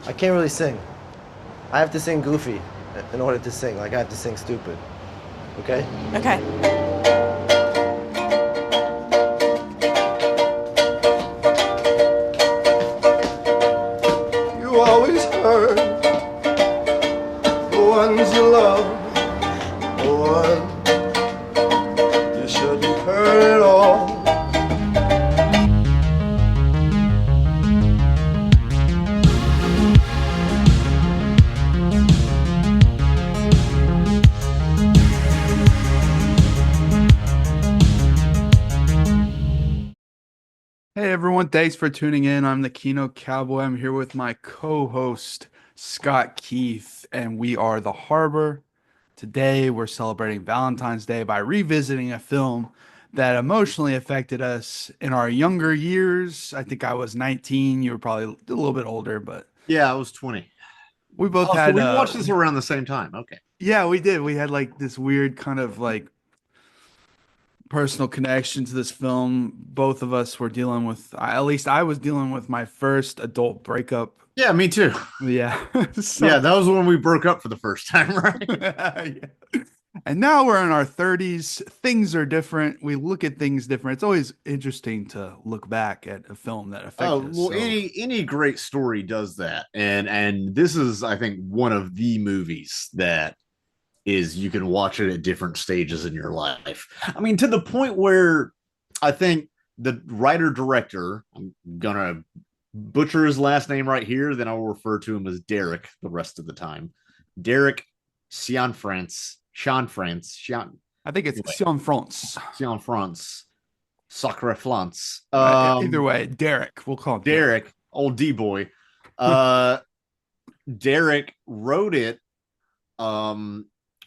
I can't really sing. I have to sing goofy in order to sing. Like I have to sing stupid. Okay? Okay. You always hurt the ones you love. The one you shouldn't hurt at all. Hey everyone, thanks for tuning in. I'm the Kino Cowboy. I'm here with my co-host Scott Keith, and we are The Harbor. Today we're celebrating Valentine's Day by revisiting a film that emotionally affected us in our younger years. I think I was 19, you were probably a little bit older, but Yeah, I was 20. we both Oh, so had we watched this around the same time. Okay. yeah, we did. We had like this weird kind of like personal connection to this film. Both of us were dealing with, at least I was dealing with my first adult breakup. Yeah, me too. Yeah. Yeah, that was when we broke up for the first time, right? Yeah. And now we're in our 30s. Things are different. We look at things different. It's always interesting to look back at a film that affected Oh, us. well, So, any great story does that. And this is, I think, one of the movies that is you can watch it at different stages in your life. I mean, to the point where I think the writer director, I'm gonna butcher his last name right here, then I'll refer to him as Derek the rest of the time. Derek Cianfrance, I think it's anyway, Cianfrance. Cianfrance, Sacre France. Either way, Derek. We'll call him Derek. Derek, old D boy. Uh, Derek wrote it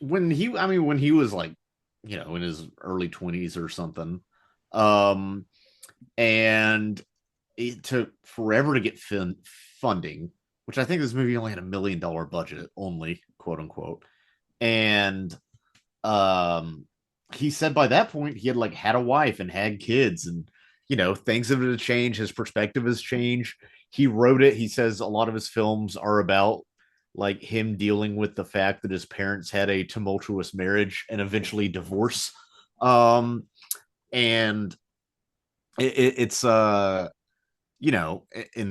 when he was like, in his early 20s or something. Um, and it took forever to get funding, which I think this movie only had $1 million budget, only quote unquote. And he said by that point he had like had a wife and had kids, and things have changed. His perspective has changed. He wrote it. He says a lot of his films are about like him dealing with the fact that his parents had a tumultuous marriage and eventually divorce. And it's in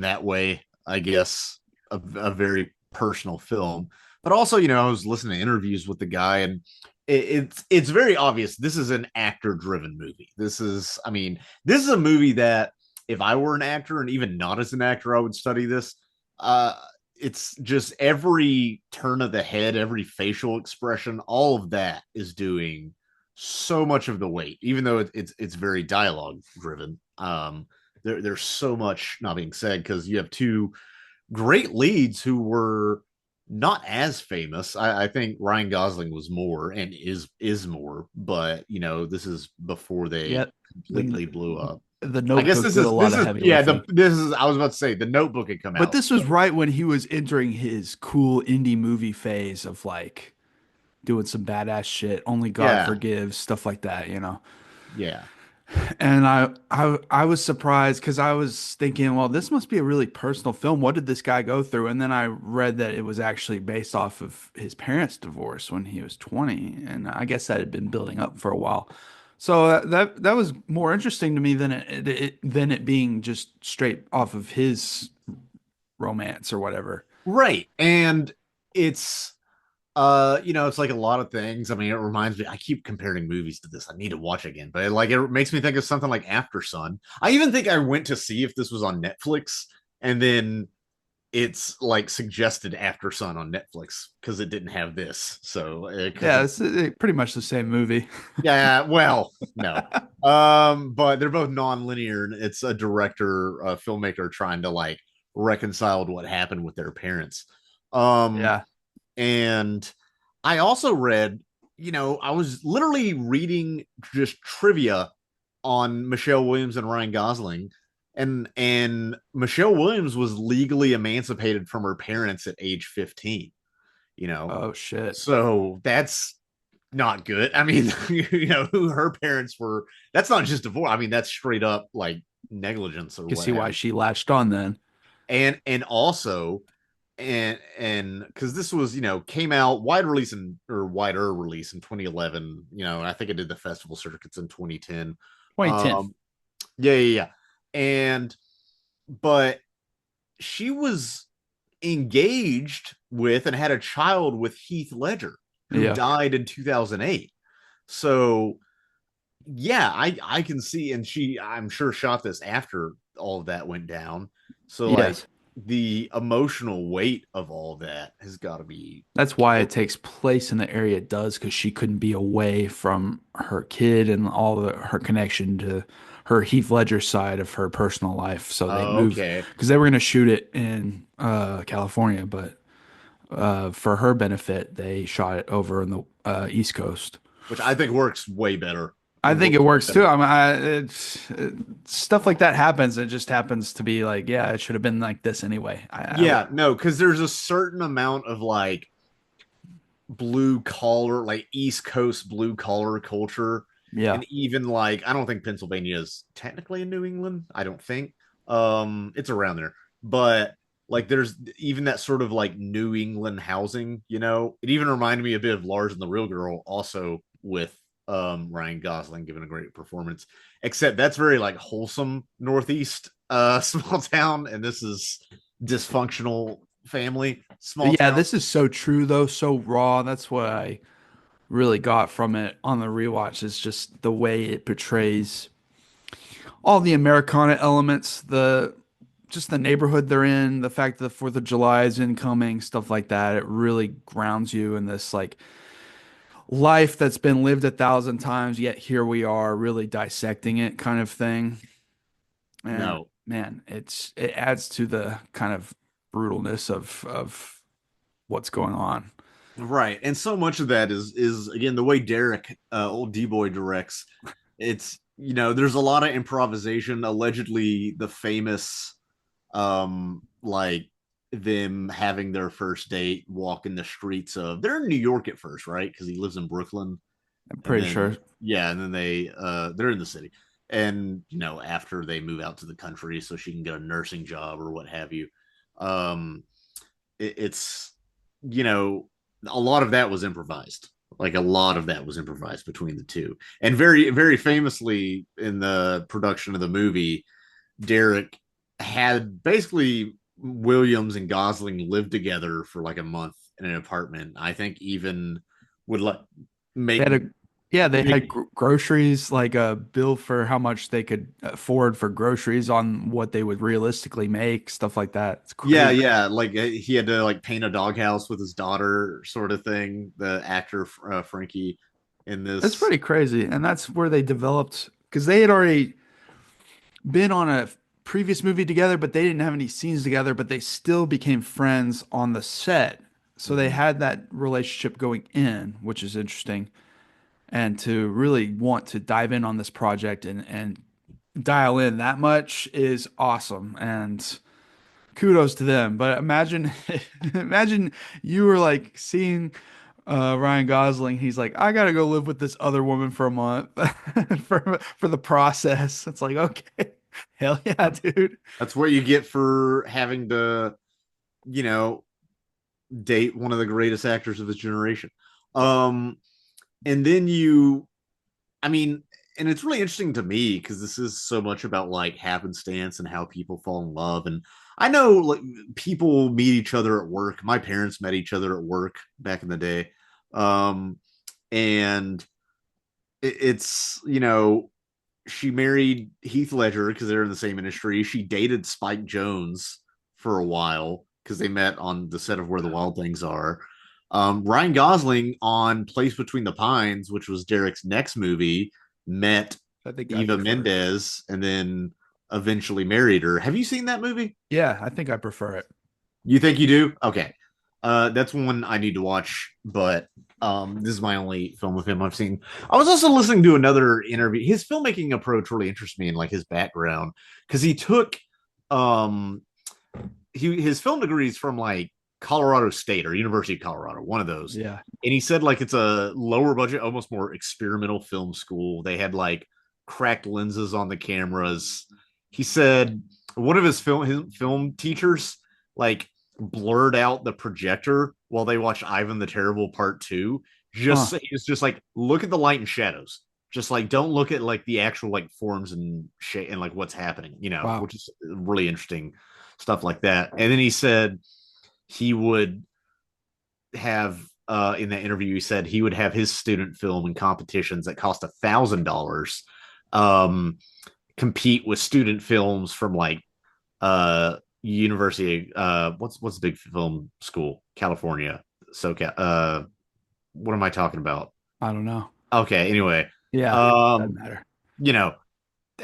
that way, I guess, a very personal film. But also, I was listening to interviews with the guy, and it's very obvious this is an actor driven movie. This is a movie that if I were an actor, and even not as an actor, I would study this. It's just every turn of the head, every facial expression, all of that is doing so much of the weight, even though it's very dialogue driven. There's so much not being said because you have two great leads who were not as famous. I think Ryan Gosling was more and is more, but this is before they Yeah. completely blew up. The I guess Notebook did a lot of heavy lifting. this is I was about to say the Notebook had come But out. this was right when he was entering his cool indie movie phase of like doing some badass shit, Only God Yeah. Forgives, stuff like that, Yeah. And I was surprised because I was thinking, well, this must be a really personal film. What did this guy go through? And then I read that it was actually based off of his parents' divorce when he was 20, and I guess that had been building up for a while. So that was more interesting to me than it being just straight off of his romance or whatever. Right. And it's it's like a lot of things. I mean, it reminds me, I keep comparing movies to this. I need to watch again, but it makes me think of something like After Sun. I even think I went to see if this was on Netflix, and then it's like suggested After Sun on Netflix because it didn't have this. So Yeah, it's pretty much the same movie. yeah, well, no. But they're both non-linear, and it's a director, a filmmaker trying to like reconcile what happened with their parents. Um, Yeah. and I also read, I was literally reading just trivia on Michelle Williams and Ryan Gosling. And Michelle Williams was legally emancipated from her parents at age 15, you know. Oh shit. So that's not good. I mean, who her parents were, that's not just divorce. I mean, that's straight up like negligence or You can see whatever. why she latched on then. And also and because this was, came out wide release or wider release in 2011, and I think it did the festival circuits in 2010. 2010. Yeah, yeah, yeah. And but she was engaged with and had a child with Heath Ledger, who Yeah. died in 2008. So yeah, I can see, and I'm sure shot this after all of that went down. So like Yes. the emotional weight of all of that has got to be That's why it takes place in the area it does, because she couldn't be away from her kid and her connection to her Heath Ledger side of her personal life. So they moved okay. because they were going to shoot it in California, but for her benefit, they shot it over in the East Coast. Which I think works way better. I Would think work it way works too. better. I mean, stuff like that happens. It just happens to be like, yeah, it should have been like this anyway. Yeah, no, because there's a certain amount of like blue collar, like East Coast blue collar culture. Yeah, And even like, I don't think Pennsylvania is technically in New England. I don't think. It's around there. But like there's even that sort of like New England housing, It even reminded me a bit of Lars and the Real Girl, also with Ryan Gosling giving a great performance. Except that's very like wholesome Northeast small town, and this is dysfunctional family small yeah. town. This is so true though, so raw. That's what I really got from it on the rewatch. Is just the way it portrays all the Americana elements, the just the neighborhood they're in, the fact that the Fourth of July is incoming, stuff like that. It really grounds you in this like life that's been lived 1,000 times, yet here we are really dissecting it kind of thing. And No. man, it adds to the kind of brutalness of what's going on. Right. And so much of that is again the way Derek, old D boy, directs. It's, there's a lot of improvisation. Allegedly the famous like them having their first date walking the streets of, they're in New York at first, right? Because he lives in Brooklyn. I'm And pretty then sure. yeah, and then they're in the city. And after they move out to the country so she can get a nursing job or what have you. Um it's you know a lot of that was improvised, like a lot of that was improvised between the two. And very very famously in the production of the movie, Derek had basically Williams and Gosling lived together for like a month in an apartment. I think even would like They make had a yeah, they make had groceries, like a bill for how much they could afford for groceries on what they would realistically make, stuff like that. It's yeah, crazy. yeah, like he had to like paint a doghouse with his daughter sort of thing, the actor Frankie in It's this. pretty crazy. And that's where they developed because they had already been on a previous movie together, but they didn't have any scenes together, but they still became friends on the set. So they Mhm. had that relationship going in, which is interesting. And to really want to dive in on this project and dial in that much is awesome. And kudos to them. But imagine imagine you were like seeing Ryan Gosling, he's like, I gotta go live with this other woman for a month for the process. It's like, okay, hell yeah, dude. That's what you get for having to, you know, date one of the greatest actors of his generation. Um, and then I mean, and it's really interesting to me because this is so much about like happenstance and how people fall in love. And I know like people meet each other at work. My parents met each other at work back in the day. Um, and it's, she married Heath Ledger because they're in the same industry. She dated Spike Jonze for a while because they met on the set of Where the Wild Things Are. Ryan Gosling on Place Between the Pines, which was Derek's next movie, met I think I Eva prefer it. Mendes and then eventually married her. Have you seen that movie? Yeah, I think I prefer it. You think you do? Okay. That's one I need to watch, but this is my only film with him I've seen. I was also listening to another interview. His filmmaking approach really interests me in like his background because he took um his film degrees from like Colorado State or University of Colorado, one of those. Yeah. And he said like it's a lower budget, almost more experimental film school. They had like cracked lenses on the cameras. He said one of his film teachers like blurred out the projector while they watched Ivan the Terrible Part 2. It's just like, look at the light and shadows. Just like, don't look at like the actual like forms and shape and like what's happening, Wow. which is really interesting stuff like that. And then he said he would have in that interview, he said he would have his student film in competitions that cost $1,000 compete with student films from like university what's the big film school, California, what am I talking about? I don't know. Okay, anyway, Yeah, doesn't matter.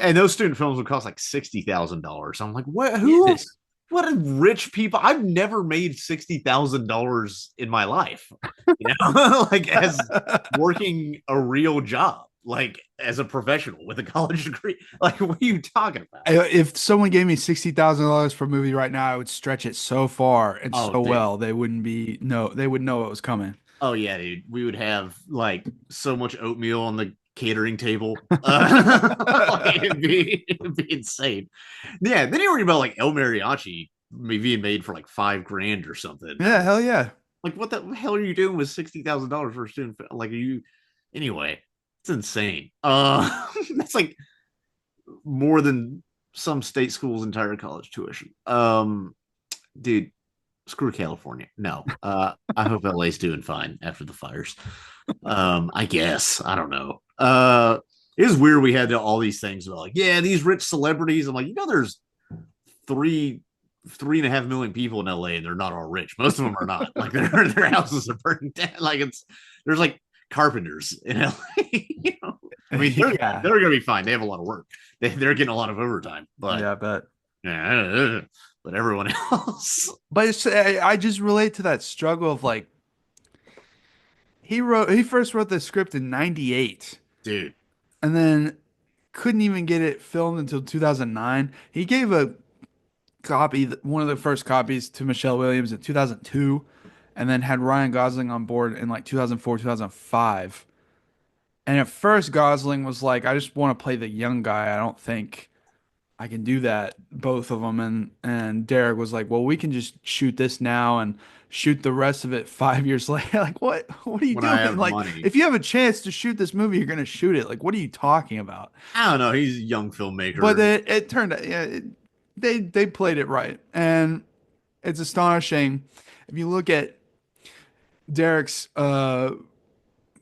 And those student films would cost like $60,000. I'm like, what? Jesus. What rich people? I've never made $60,000 in my life, like as working a real job, like as a professional with a college degree. Like, what are you talking about? If someone gave me $60,000 for a movie right now, I would stretch it so far and well they wouldn't be they wouldn't know what was coming. Oh yeah, dude. We would have like so much oatmeal on the catering table. It'd be insane. Yeah, then you read about like El Mariachi being made for like $5,000 or something. Yeah, hell yeah. Like, what the hell are you doing with $60,000 for a student? Like, are you anyway? It's insane. That's like more than some state school's entire college tuition. Dude, screw California. No. I hope LA's doing fine after the fires. I guess. I don't know. It is weird we had all these things about like, yeah, these rich celebrities. I'm like, there's 3.5 million people in LA and they're not all rich. Most of them are not. Like their houses are burning down. Like there's like carpenters in LA. I mean, they're gonna be fine. They have a lot of work. They're getting a lot of overtime. But yeah, I bet. Yeah, but everyone else. But I just relate to that struggle of like he first wrote the script in 98. Dude. And then couldn't even get it filmed until 2009. He gave a copy, one of the first copies, to Michelle Williams in 2002, and then had Ryan Gosling on board in like 2004, 2005. And at first, Gosling was like, I just want to play the young guy. I don't think I can do that, both of them. And Derek was like, well, we can just shoot this now and shoot the rest of it 5 years later. Like, what are you doing? Like, money. If you have a chance to shoot this movie, you're going to shoot it. Like, what are you talking about? I don't know. He's a young filmmaker. But it turned out, yeah, they played it right. And it's astonishing. If you look at Derek's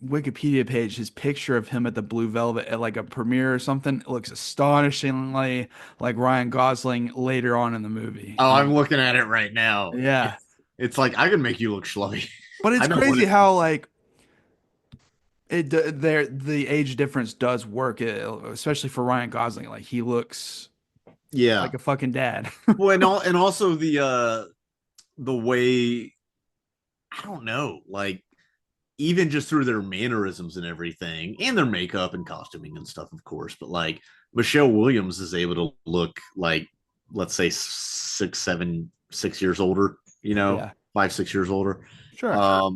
Wikipedia page, his picture of him at the Blue Velvet at like a premiere or something, it looks astonishingly like Ryan Gosling later on in the movie. Oh, I'm looking at it right now. Yeah. It's like, I can make you look schlubby. But it's crazy how like the age difference does work, especially for Ryan Gosling. Like he looks like a fucking dad. Well, and also the way, I don't know, like even just through their mannerisms and everything, and their makeup and costuming and stuff, of course. But like Michelle Williams is able to look like, let's say 6 years older, 5, 6 years older. Sure.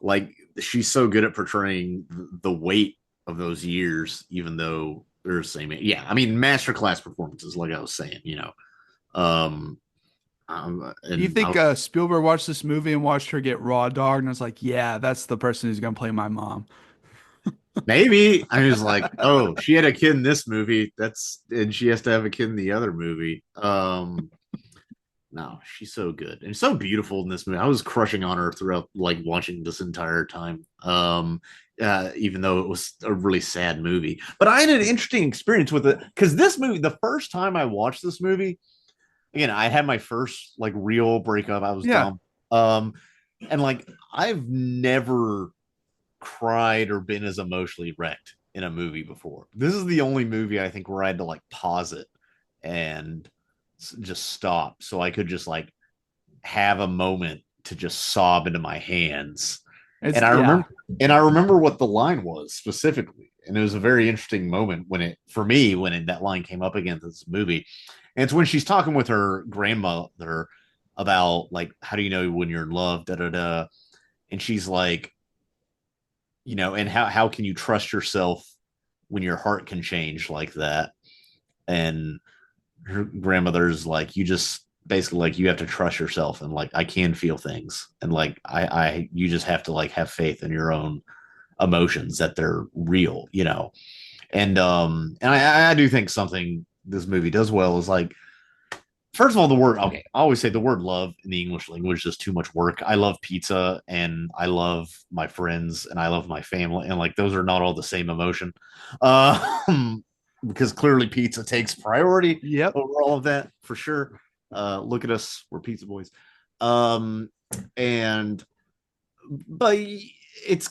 Like she's so good at portraying the weight of those years, even though they're the same. Yeah. I mean, masterclass performances, like I was saying, you think Spielberg watched this movie and watched her get raw dogged and was like, yeah, that's the person who's going to play my mom? Maybe. I was like, oh, she had a kid in this movie. And she has to have a kid in the other movie. No, she's so good and so beautiful in this movie. I was crushing on her throughout, like, watching this entire time. Even though it was a really sad movie, but I had an interesting experience with it because this movie, the first time I watched this movie, again, I had my first like real breakup. I was dumb. And like I've never cried or been as emotionally wrecked in a movie before. This is the only movie I think where I had to like pause it and just stop so I could just like have a moment to just sob into my hands. And I remember what the line was specifically. And it was a very interesting moment when that line came up against this movie. And it's when she's talking with her grandmother about like, how do you know when you're in love? Da da da. And she's like, and how can you trust yourself when your heart can change like that? And her grandmother's like, you just basically like you have to trust yourself and like I can feel things and like I you just have to like have faith in your own emotions that they're real, you know. And I do think something this movie does well is like first of all, the word, okay, I always say the word love in the English language is too much work. I love pizza and I love my friends and I love my family. And like those are not all the same emotion. Because clearly pizza takes priority Yep. over all of that for sure. Look at us, we're pizza boys. Um, and but it's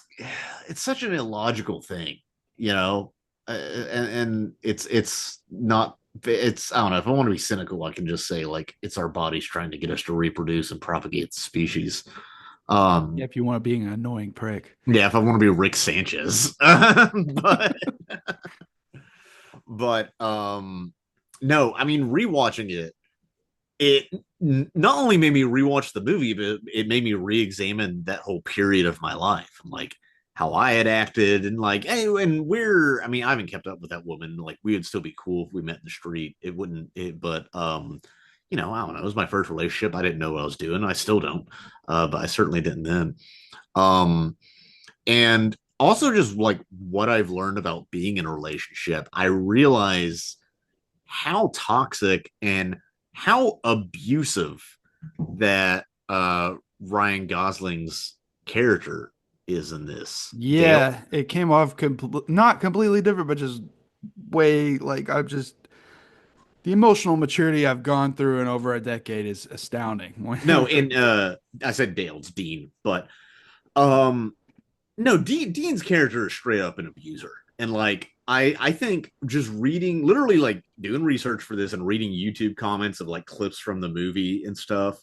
such an illogical thing, you know, and it's not it's I don't know if I want to be cynical, I can just say like it's our bodies trying to get us to reproduce and propagate the species. Yeah, Um, if you want to be an annoying prick. yeah, if I want to be Rick Sanchez, but no, I mean rewatching it, it not only made me rewatch the movie, but it made me re-examine that whole period of my life and like how I had acted and like, hey, and we're, I mean, I haven't kept up with that woman. Like, we would still be cool if we met in the street. It wouldn't, it, but, you know, I don't know. It was my first relationship. I didn't know what I was doing. I still don't, but I certainly didn't then. Um, and also just like what I've learned about being in a relationship, I realize how toxic and how abusive that Ryan Gosling's character is in this. Dale, Yeah, it came off not completely different, but just way like I've just the emotional maturity I've gone through in over a decade is astounding. no, and I said Dale's Dean, but um no, Dean's character is straight up an abuser. And like I think just reading literally like doing research for this and reading YouTube comments of like clips from the movie and stuff.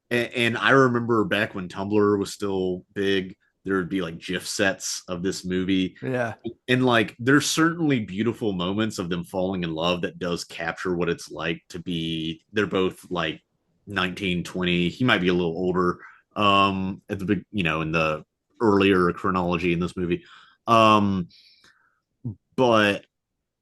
And I remember back when Tumblr was still big, there would be like GIF sets of this movie. Yeah. And like there's certainly beautiful moments of them falling in love that does capture what it's like to be they're both like 19, 20. He might be a little older at the big, you know, in the earlier chronology in this movie. Um but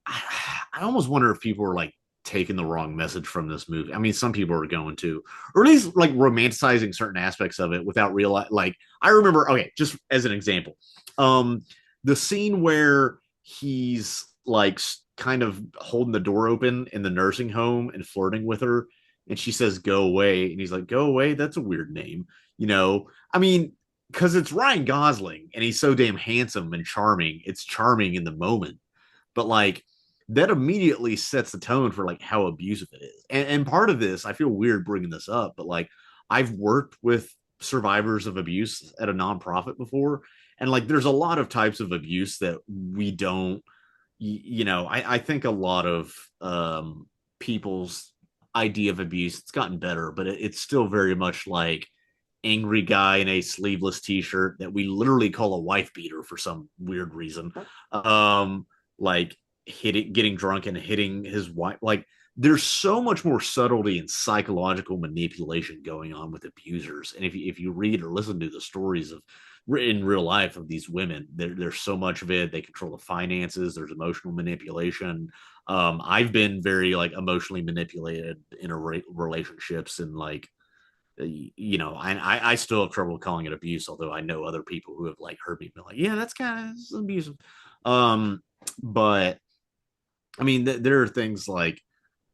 I almost wonder if people are like taking the wrong message from this movie. I mean, some people are going to, or at least like romanticizing certain aspects of it without realizing. Like, I remember, okay, just as an example, um, the scene where he's like kind of holding the door open in the nursing home and flirting with her, and she says, "Go away," and he's like, "Go away? That's a weird name," you know. I mean, because it's Ryan Gosling and he's so damn handsome and charming. It's charming in the moment, but like that immediately sets the tone for like how abusive it is. And part of this, I feel weird bringing this up, but like I've worked with survivors of abuse at a nonprofit before, and like there's a lot of types of abuse that we don't, you know, I think a lot of people's idea of abuse, it's gotten better, but it's still very much like angry guy in a sleeveless t-shirt that we literally call a wife beater for some weird reason. Like hitting, getting drunk and hitting his wife. Like there's so much more subtlety and psychological manipulation going on with abusers. And if you read or listen to the stories of in real life of these women, there's so much of it. They control the finances. There's emotional manipulation. I've been very like emotionally manipulated in relationships and like you know, I still have trouble calling it abuse, although I know other people who have like heard me be like, yeah, that's kind of abusive. But I mean, there are things like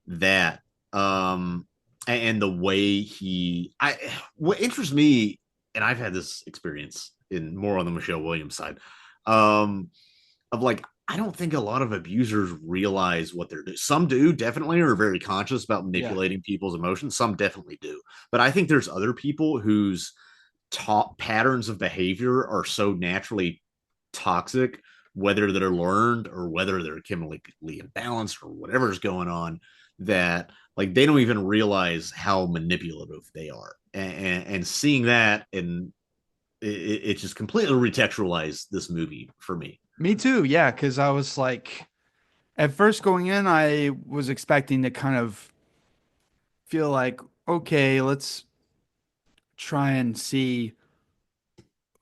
that. And the way what interests me, and I've had this experience in more on the Michelle Williams side, um, of like, I don't think a lot of abusers realize what they're doing. Some do definitely are very conscious about Yeah. manipulating people's emotions. Some definitely do. But I think there's other people whose top patterns of behavior are so naturally toxic, whether they're learned or whether they're chemically imbalanced or whatever's going on, that like they don't even realize how manipulative they are. And seeing that and it just completely retextualized this movie for me. Me too. Yeah, because I was like, at first going in, I was expecting to kind of feel like, okay, let's try and see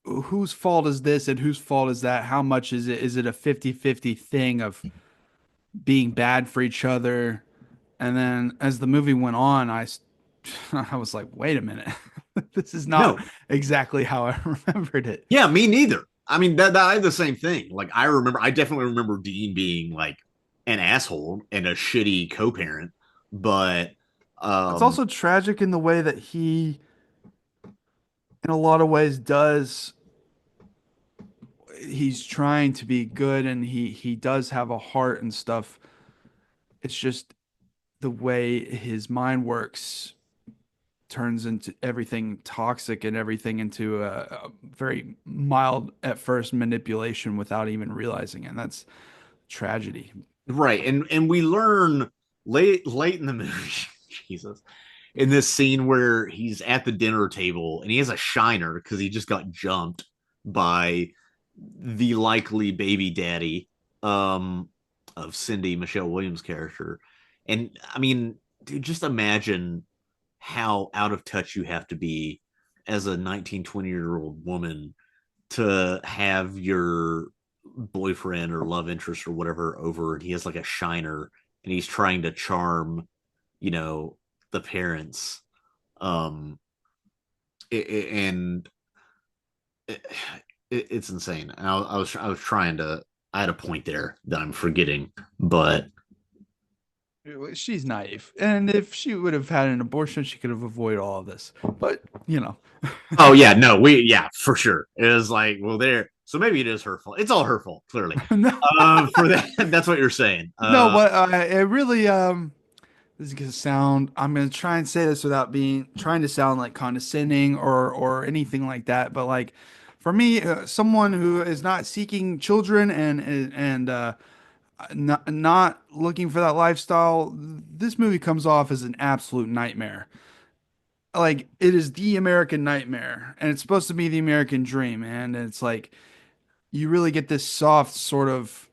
whose fault is this and whose fault is that? How much is it? Is it a 50-50 thing of being bad for each other? And then as the movie went on, I was like, wait a minute, this is not No, exactly how I remembered it. yeah, me neither. I mean, that I had the same thing. Like, I definitely remember Dean being like an asshole and a shitty co-parent, but It's um, also tragic in the way that he, in a lot of ways, does. He's trying to be good, and he does have a heart and stuff. It's just the way his mind works turns into everything toxic and everything into a very mild at first manipulation without even realizing it. And that's tragedy. right, and we learn late in the movie, Jesus, in this scene where he's at the dinner table and he has a shiner because he just got jumped by the likely baby daddy of Cindy Michelle Williams' character. And I mean, dude, just imagine how out of touch you have to be as a 19, 20-year-old woman to have your boyfriend or love interest or whatever over, and he has like a shiner and he's trying to charm, you know, the parents. Um, and it's insane. I was trying to. I had a point there that I'm forgetting, but She's naive. And if she would have had an abortion, she could have avoided all of this. But, you know. oh yeah, no, yeah, for sure. It was like, well, there. So maybe it is her fault. It's all her fault, clearly. No, For that, that's what you're saying. no, but it really this is gonna sound, I'm gonna try and say this without being trying to sound like condescending or anything like that, but like for me, someone who is not seeking children and not looking for that lifestyle, this movie comes off as an absolute nightmare. Like it is the American nightmare, and it's supposed to be the American dream, and it's like you really get this soft sort of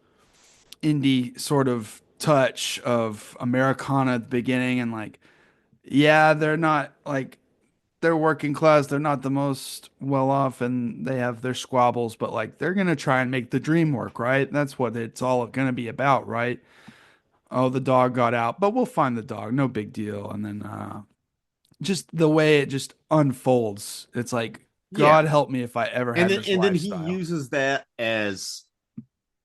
indie sort of touch of Americana at the beginning, and like, yeah, they're not like they're working class, they're not the most well off, and they have their squabbles, but like they're gonna try and make the dream work, right? That's what it's all gonna be about, right? Oh, the dog got out, but we'll find the dog, no big deal. And then just the way it just unfolds, it's like, yeah, God help me if I ever had this and then he lifestyle. uses that as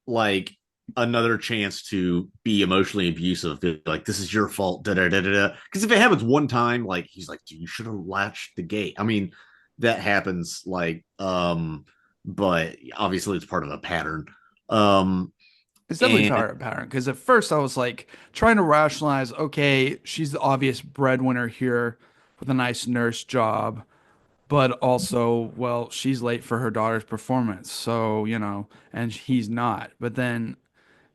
like another chance to be emotionally abusive. Like, this is your fault. Da da da da da. Because if it happens one time, like he's like, dude, you should have latched the gate. I mean, that happens. Like, but obviously it's part of a pattern. Um, It's definitely and a pattern because at first I was like trying to rationalize, okay, she's the obvious breadwinner here with a nice nurse job, but also, well, she's late for her daughter's performance. So, you know, and he's not. But then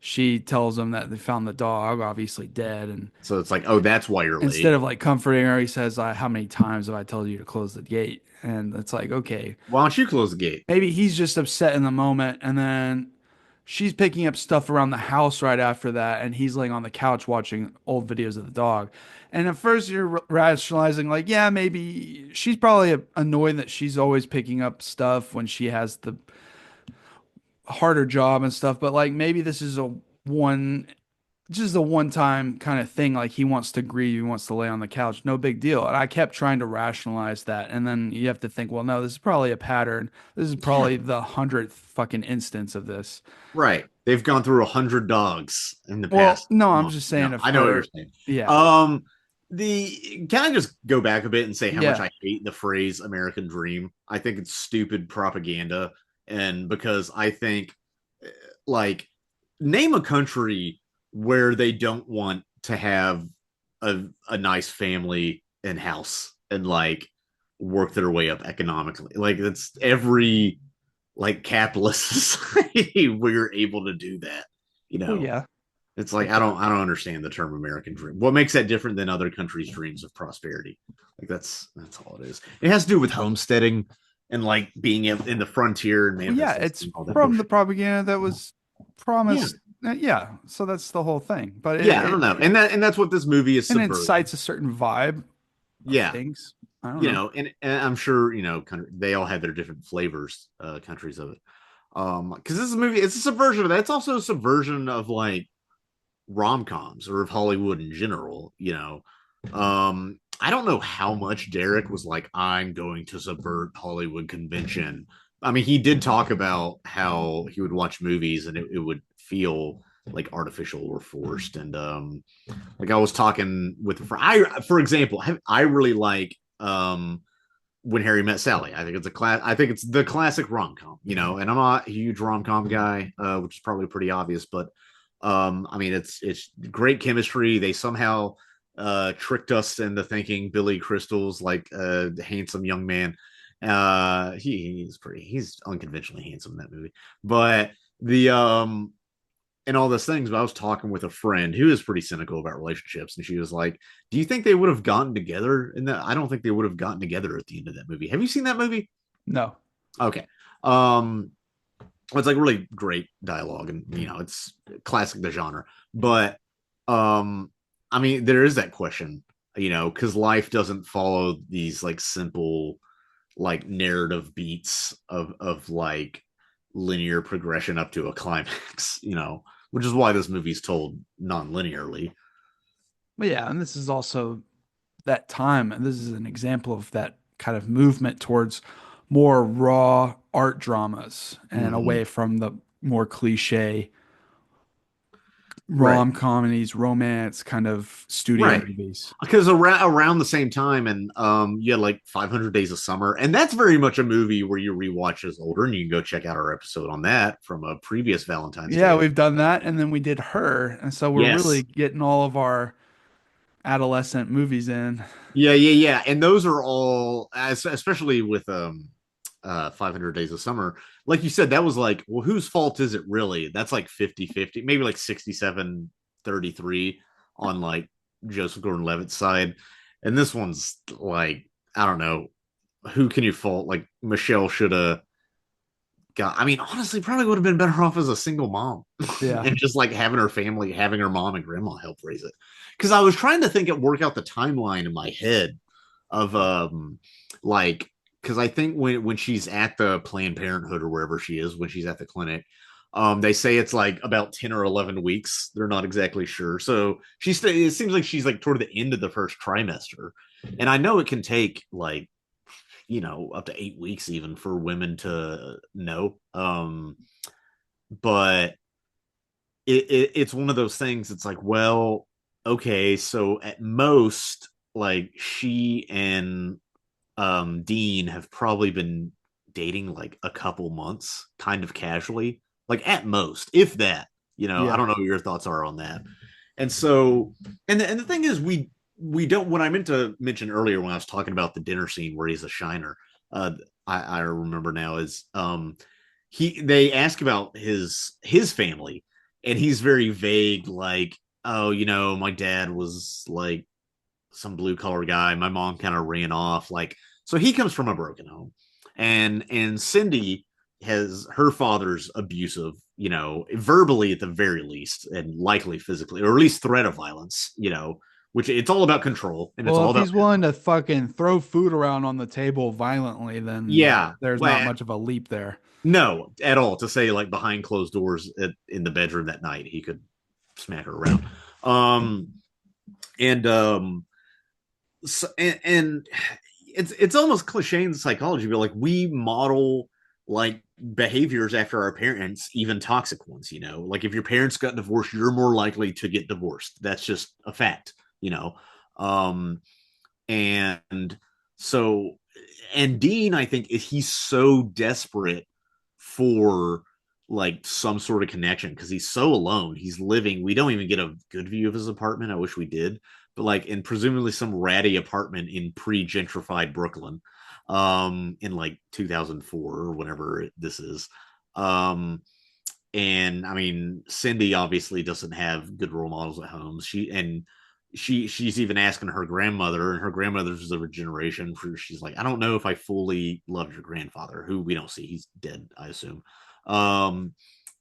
she tells him that they found the dog, obviously dead. And so it's like, oh, that's why you're instead late. of like comforting her, he says, how many times have I told you to close the gate? And it's like, okay, Why don't you close the gate? maybe he's just upset in the moment. And then she's picking up stuff around the house right after that, and he's laying on the couch watching old videos of the dog. And at first, you're rationalizing, like, yeah, maybe she's probably annoyed that she's always picking up stuff when she has the harder job and stuff. But like, maybe this is one, just a one-time kind of thing. Like, he wants to grieve, he wants to lay on the couch, no big deal. And I kept trying to rationalize that, and then you have to think, well, no, this is probably a pattern. This is Yeah, probably the 100th fucking instance of this. right. They've gone through 100 dogs in the Well, past no, I'm month. just No, saying of I know what you're her. saying. Yeah. Um, the can I just go back a bit and say how much Yeah. I hate the phrase American Dream? I think it's stupid propaganda, and because I think, like, name a country where they don't want to have a nice family and house and like work their way up economically. Like, that's every like capitalist society we're able to do that. You Well, know, yeah. it's like I don't understand the term American dream. What makes that different than other countries' dreams of prosperity? Like, that's all it is. It has to do with homesteading and like being in the frontier and Well, yeah. manifesting It's all that from the bullshit. propaganda that was Yeah, promised. Yeah. So that's the whole thing. But yeah, I don't know, and that's what this movie is and it subverting. incites a certain vibe of Yeah, things. I don't you know. know, and I'm sure they all have their different flavors, countries of it. Because this is a movie, it's a subversion of that. It's also a subversion of like rom coms or of Hollywood in general. I don't know how much Derek was like, I'm going to subvert Hollywood convention. I mean, he did talk about how he would watch movies and it would feel like artificial or forced. And like I was talking with for example, I really like When Harry Met Sally. I think it's a class. I think it's the classic rom com, you know. And I'm not a huge rom com guy, which is probably pretty obvious. But I mean, it's great chemistry. They somehow tricked us into thinking Billy Crystal's like a handsome young man. He's unconventionally handsome in that movie. But the and all those things. But I was talking with a friend who is pretty cynical about relationships, and she was like, "Do you think they would have gotten together in that? I don't think they would have gotten together at the end of that movie. Have you seen that movie? No. Okay. It's like really great dialogue, and you know, it's classic the genre. But I mean, there is that question, you know, because life doesn't follow these like simple like narrative beats of like linear progression up to a climax, you know, which is why this movie's told non-linearly. But yeah, and this is also that time, and this is an example of that kind of movement towards more raw art dramas and Mm-hmm. away from the more cliche Right. rom comedies, romance kind of studio Right. movies. Because around the same time, and you had like 500 Days of Summer, and that's very much a movie where you rewatch as older, and you can go check out our episode on that from a previous Valentine's Yeah, Day. we've done that, and then we did Her, and so we're really Yes. getting all of our adolescent movies in. Yeah. And those are all, especially with 500 Days of Summer, like you said, that was like, well, whose fault is it really? That's like 50-50, maybe like 67-33 on like Joseph Gordon-Levitt's side. And this one's like, I don't know, who can you fault? Like Michelle should have got, I mean, honestly, probably would have been better off as a single mom Yeah. and just like having her family, having her mom and grandma help raise it. Because I was trying to work out the timeline in my head of like, because I think when she's at the Planned Parenthood or wherever she is, when she's at the clinic, they say it's like about 10 or 11 weeks. They're not exactly sure. So it seems like she's like toward the end of the first trimester. And I know it can take like, you know, up to 8 weeks even for women to know. But it's one of those things. It's like, well, okay, so at most, like she and Dean have probably been dating like a couple months, kind of casually, like at most, if that. You know, I Yeah. don't know what your thoughts are on that. And so, and the thing is, we don't. What I meant to mention earlier when I was talking about the dinner scene where he's a shiner, uh, I remember now is they ask about his family, and he's very vague, like, oh, you know, my dad was like some blue collar guy. My mom kind of ran off. Like, so he comes from a broken home. And Cindy has her father's abusive, you know, verbally at the very least, and likely physically, or at least threat of violence, you know, which it's all about control and it's Well, all if about he's willing to fucking throw food around on the table violently, then yeah. there's not Well, much of a leap there. no, at all. To say like behind closed doors in the bedroom that night, he could smack her around. Um and so, and it's almost cliche in psychology, but like we model like behaviors after our parents, even toxic ones, you know, like if your parents got divorced, you're more likely to get divorced. That's just a fact, you know. um and so, and Dean, I think he's so desperate for like some sort of connection because he's so alone. He's living, we don't even get a good view of his apartment. I wish we did, but like in presumably some ratty apartment in pre-gentrified Brooklyn, in like 2004 or whenever this is. um and I mean, Cindy obviously doesn't have good role models at home. She's even asking her grandmother, and her grandmother's of a generation for, she's like, I don't know if I fully loved your grandfather, who we don't see, he's dead, I assume. um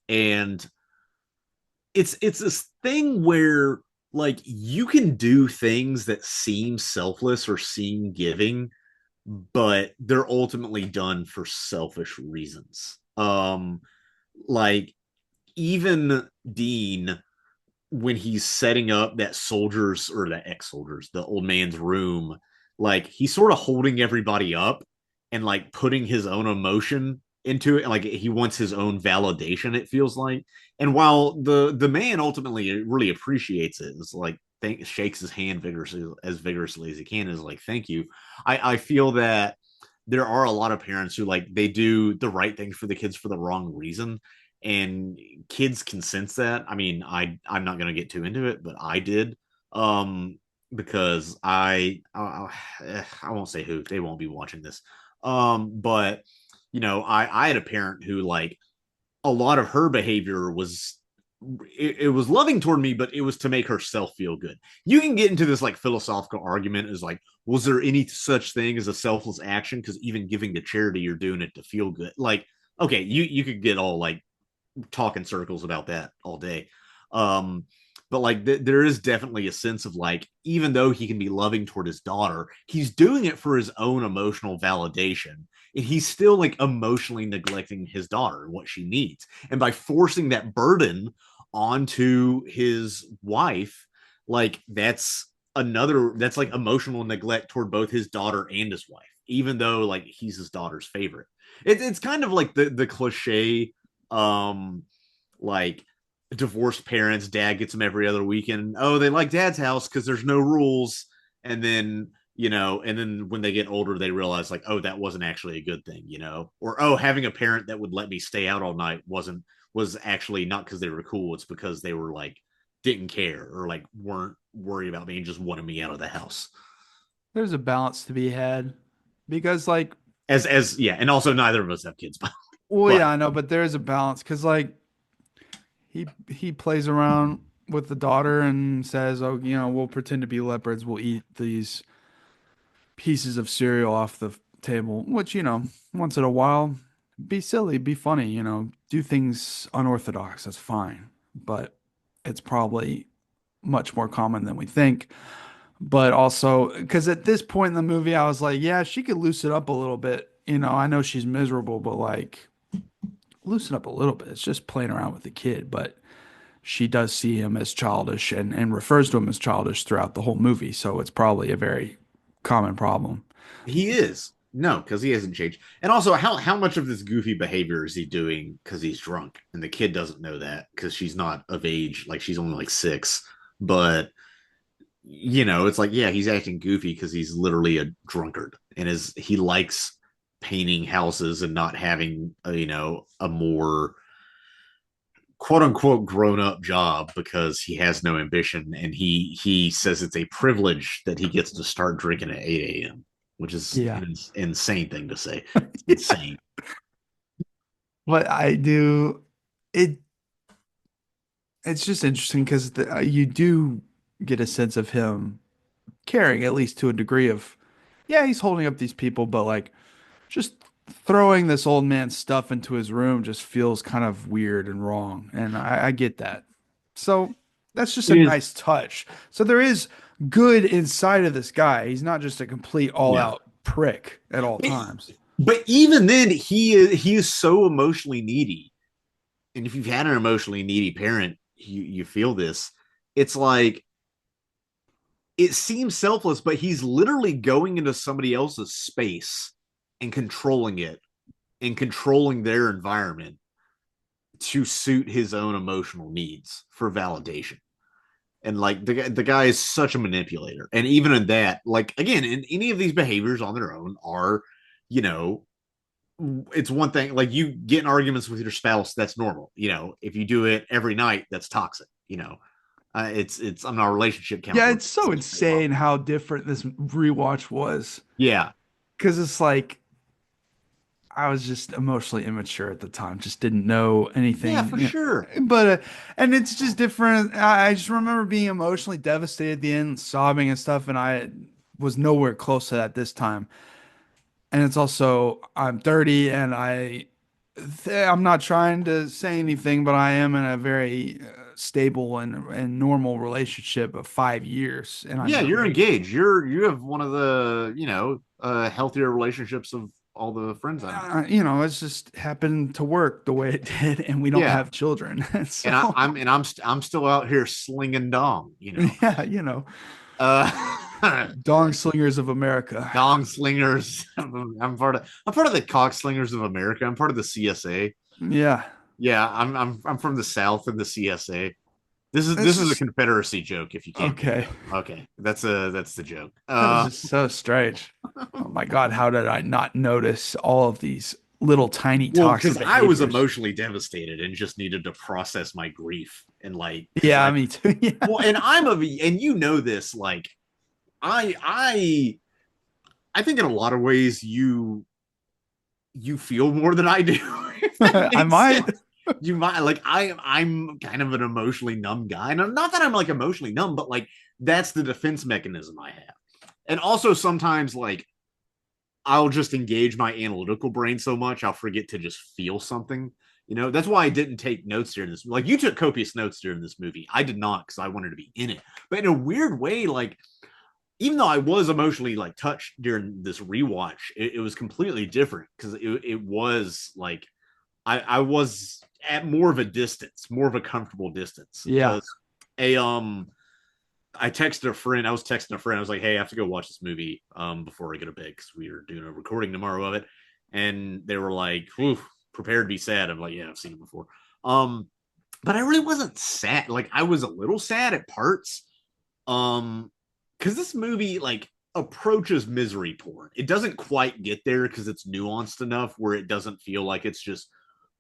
and it's this thing where like you can do things that seem selfless or seem giving, but they're ultimately done for selfish reasons. Like even Dean, when he's setting up that soldiers or that ex-soldiers, the old man's room, like he's sort of holding everybody up and like putting his own emotion into it, and like he wants his own validation, it feels like. And while the man ultimately really appreciates it, it's like shakes his hand vigorously as he can, is like thank you. I feel that there are a lot of parents who like they do the right thing for the kids for the wrong reason, and kids can sense that. I mean, I'm not going to get too into it, but I did, because I won't say who, they won't be watching this, but I had a parent who like a lot of her behavior was it was loving toward me, but it was to make herself feel good. You can get into this like philosophical argument is like, was there any such thing as a selfless action? Because even giving to charity, you're doing it to feel good. Like, okay, you could get all like talk in circles about that all day. But like there is definitely a sense of like, even though he can be loving toward his daughter, he's doing it for his own emotional validation, and he's still like emotionally neglecting his daughter and what she needs. And by forcing that burden onto his wife, like that's like emotional neglect toward both his daughter and his wife, even though like he's his daughter's favorite. It's kind of like the cliche, like divorced parents, dad gets them every other weekend. Oh, they like dad's house because there's no rules. And then and then when they get older, they realize like, oh, that wasn't actually a good thing, or oh, having a parent that would let me stay out all night was actually not because they were cool. It's because they were like didn't care or like weren't worried about me and just wanted me out of the house. There's a balance to be had because like as yeah, and also neither of us have kids. well, yeah, I know, but there is a balance because like he plays around with the daughter and says, "Oh, we'll pretend to be leopards. We'll eat these pieces of cereal off the table." Which once in a while, be silly, be funny. Do things unorthodox. That's fine, but it's probably much more common than we think. But also, because at this point in the movie, I was like, yeah, she could loosen up a little bit. I know she's miserable, but like, loosen up a little bit. It's just playing around with the kid. But she does see him as childish and refers to him as childish throughout the whole movie. So it's probably a very common problem. He is. No, because he hasn't changed. And also, how much of this goofy behavior is he doing because he's drunk? And the kid doesn't know that because she's not of age. Like, she's only like 6. But, it's like, yeah, he's acting goofy because he's literally a drunkard. And he likes painting houses and not having, a more quote unquote grown up job because he has no ambition, and he says it's a privilege that he gets to start drinking at 8 a.m., which is an insane thing to say. Insane. But I do it's just interesting because you do get a sense of him caring, at least to a degree of, yeah, he's holding up these people, but like just throwing this old man's stuff into his room just feels kind of weird and wrong. And I get that. So that's just a nice touch. So there is good inside of this guy. He's not just a complete all out prick at all times. But even then, he is so emotionally needy. And if you've had an emotionally needy parent, you feel this. It's like, it seems selfless, but he's literally going into somebody else's space and controlling it and controlling their environment to suit his own emotional needs for validation. And like the guy is such a manipulator. And even in that, like, again, in any of these behaviors on their own are, it's one thing, like you get in arguments with your spouse, that's normal. If you do it every night, that's toxic. It's I'm not a relationship counselor. Yeah, it's so insane how different this rewatch was. Yeah. Because it's like I was just emotionally immature at the time, just didn't know anything. Yeah, for sure. But and it's just different. I just remember being emotionally devastated at the end, sobbing and stuff, and I was nowhere close to that this time. And it's also I'm 30 and I'm not trying to say anything, but I am in a very stable and normal relationship of 5 years. And you're engaged. You have one of the healthier relationships of all the friends I know. It's just happened to work the way it did, and we don't have children. So, and I'm still out here slinging dong. Yeah, Dong Slingers of America. Dong slingers. I'm part of the cock slingers of America. I'm part of the CSA. Yeah. Yeah, I'm from the South in the CSA. It's This is a just Confederacy joke if you can't get okay. it. Okay. That's the joke. That was just so strange. Oh my God, how did I not notice all of these little tiny Well, toxic because I was behaviors? emotionally devastated and just needed to process my grief and like because Yeah, me too. Yeah. well, and and you know this, like I I think in a lot of ways you feel more than I do. If that I makes might. sense. You might like I'm kind of an emotionally numb guy. And not that I'm like emotionally numb, but like that's the defense mechanism I have. And also sometimes like I'll just engage my analytical brain so much I'll forget to just feel something. You know, that's why I didn't take notes during this. Like you took copious notes during this movie. I did not because I wanted to be in it. But in a weird way, like even though I was emotionally like touched during this rewatch, it was completely different because it was like I was at more of a distance, more of a comfortable distance. Yeah. Because a I texted a friend. I was texting a friend. I was like, "Hey, I have to go watch this movie before I go to bed because we are doing a recording tomorrow of it." And they were like, "Prepare to be sad." I'm like, "Yeah, I've seen it before." But I really wasn't sad. Like, I was a little sad at parts. Because this movie like approaches misery porn. It doesn't quite get there because it's nuanced enough where it doesn't feel like it's just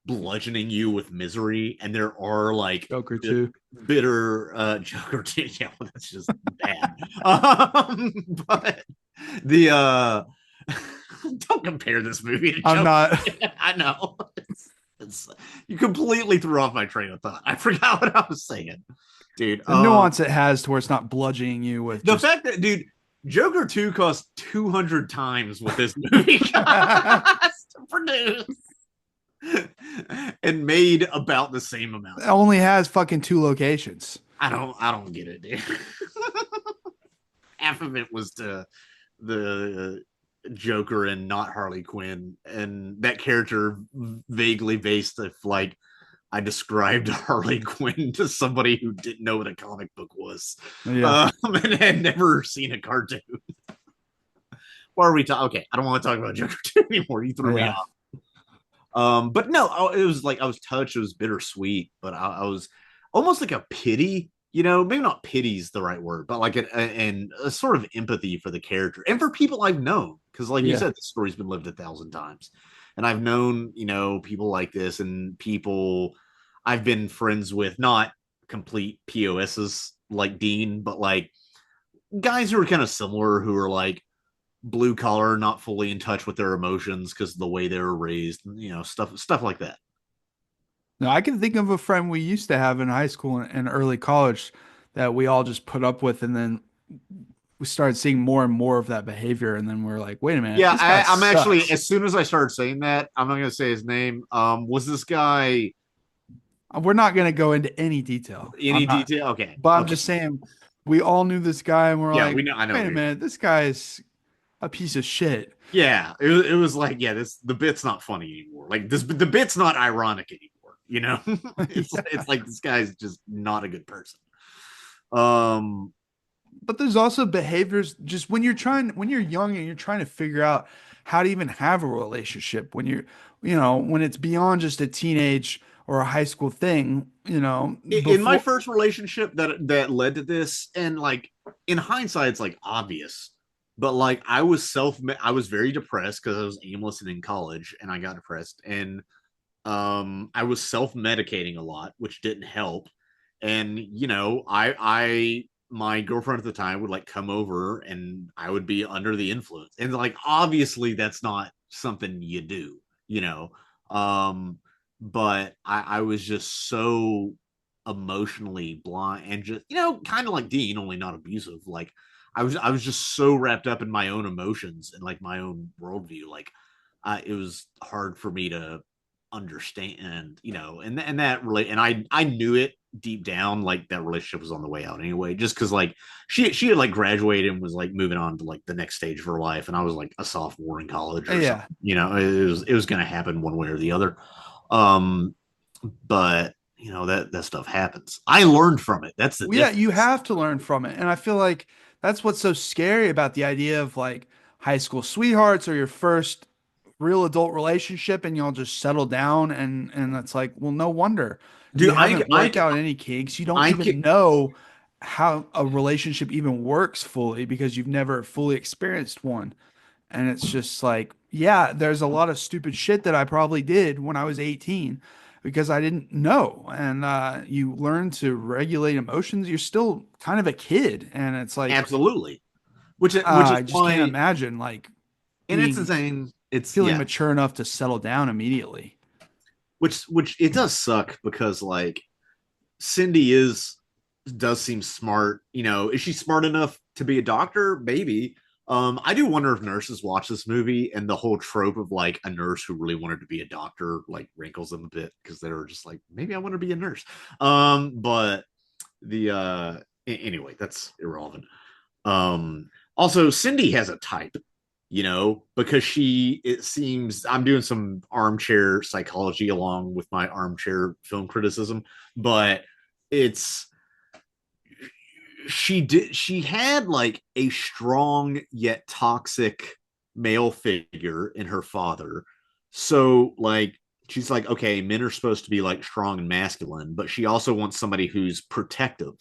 bludgeoning you with misery, and there are like Joker too. bitter Joker too. Yeah, well, that's just bad. But the don't compare this movie to I'm Joker. not. I know. You completely threw off my train of thought. I forgot what I was saying, dude. The nuance it has to where it's not bludgeoning you with The just fact that, dude, Joker 2 cost 200 times what this movie cost to produce and made about the same amount. it only has fucking 2 locations. I don't get it, dude. Half of it was the Joker and not Harley Quinn, and that character vaguely based if like I described Harley Quinn to somebody who didn't know what a comic book was, Yeah. and had never seen a cartoon. Why are we talking? Okay, I don't want to talk about Joker 2 anymore. You threw me Yeah. off. But no, it was like I was touched. It was bittersweet, but I was almost like a pity. You know, maybe not pity's the right word, but like a sort of empathy for the character and for people I've known. Because, like you Yeah. said, the story's been lived 1,000 times, and I've known people like this and people I've been friends with, not complete POSs like Dean, but like guys who are kind of similar, who are like blue collar, not fully in touch with their emotions because of the way they were raised, stuff like that. No, I can think of a friend we used to have in high school and early college that we all just put up with, and then we started seeing more and more of that behavior, and then we're like, wait a minute, Yeah, this guy I'm actually, sucks. as soon as I started saying that, I'm not going to say his name. Was this guy We're not going to go into any detail. any I'm not, detail? Okay, but I'm okay, just saying we all knew this guy, and we're yeah, like, we know. I know. wait a minute, this guy's a piece of shit. Yeah, it was like, yeah, the bit's not funny anymore. Like the bit's not ironic anymore. You know, it's like this guy's just not a good person. But there's also behaviors just when you're young and you're trying to figure out how to even have a relationship when when it's beyond just a teenage or a high school thing, in my first relationship that led to this, and like in hindsight it's like obvious, but like I was very depressed because I was aimless and in college, and I got depressed, and I was self-medicating a lot, which didn't help. And I my girlfriend at the time would like come over and I would be under the influence, and like obviously that's not something you do, but I was just so emotionally blind and just kind of like Dean, only not abusive. Like I was just so wrapped up in my own emotions and like my own worldview, like it was hard for me to understand, and that really, and I knew it deep down, like that relationship was on the way out anyway, just because like she had like graduated and was like moving on to like the next stage of her life, and I was like a sophomore in college or Yeah. something, it was gonna happen one way or the other. But that stuff happens. I learned from it. That's the Well, yeah, difference. you have to learn from it. And I feel like that's what's so scary about the idea of like high school sweethearts or your first real adult relationship and you'll just settle down and it's like, well, no wonder Dude, you haven't worked out any kinks. You don't I even can know how a relationship even works fully because you've never fully experienced one. And it's just like, yeah, there's a lot of stupid shit that I probably did when I was 18 because I didn't know. And you learn to regulate emotions. You're still kind of a kid. And it's like, absolutely, which is I just can't why, imagine like and it's being insane. It's feeling yeah, mature enough to settle down immediately. which it does suck because like Cindy does seem smart. Is she smart enough to be a doctor? Maybe. I do wonder if nurses watch this movie and the whole trope of like a nurse who really wanted to be a doctor like wrinkles them a bit because they were just like, maybe I want to be a nurse. But the anyway, that's irrelevant. Also, Cindy has a type, because it seems I'm doing some armchair psychology along with my armchair film criticism, but it's she had like a strong yet toxic male figure in her father. So like she's like, okay, men are supposed to be like strong and masculine, but she also wants somebody who's protective.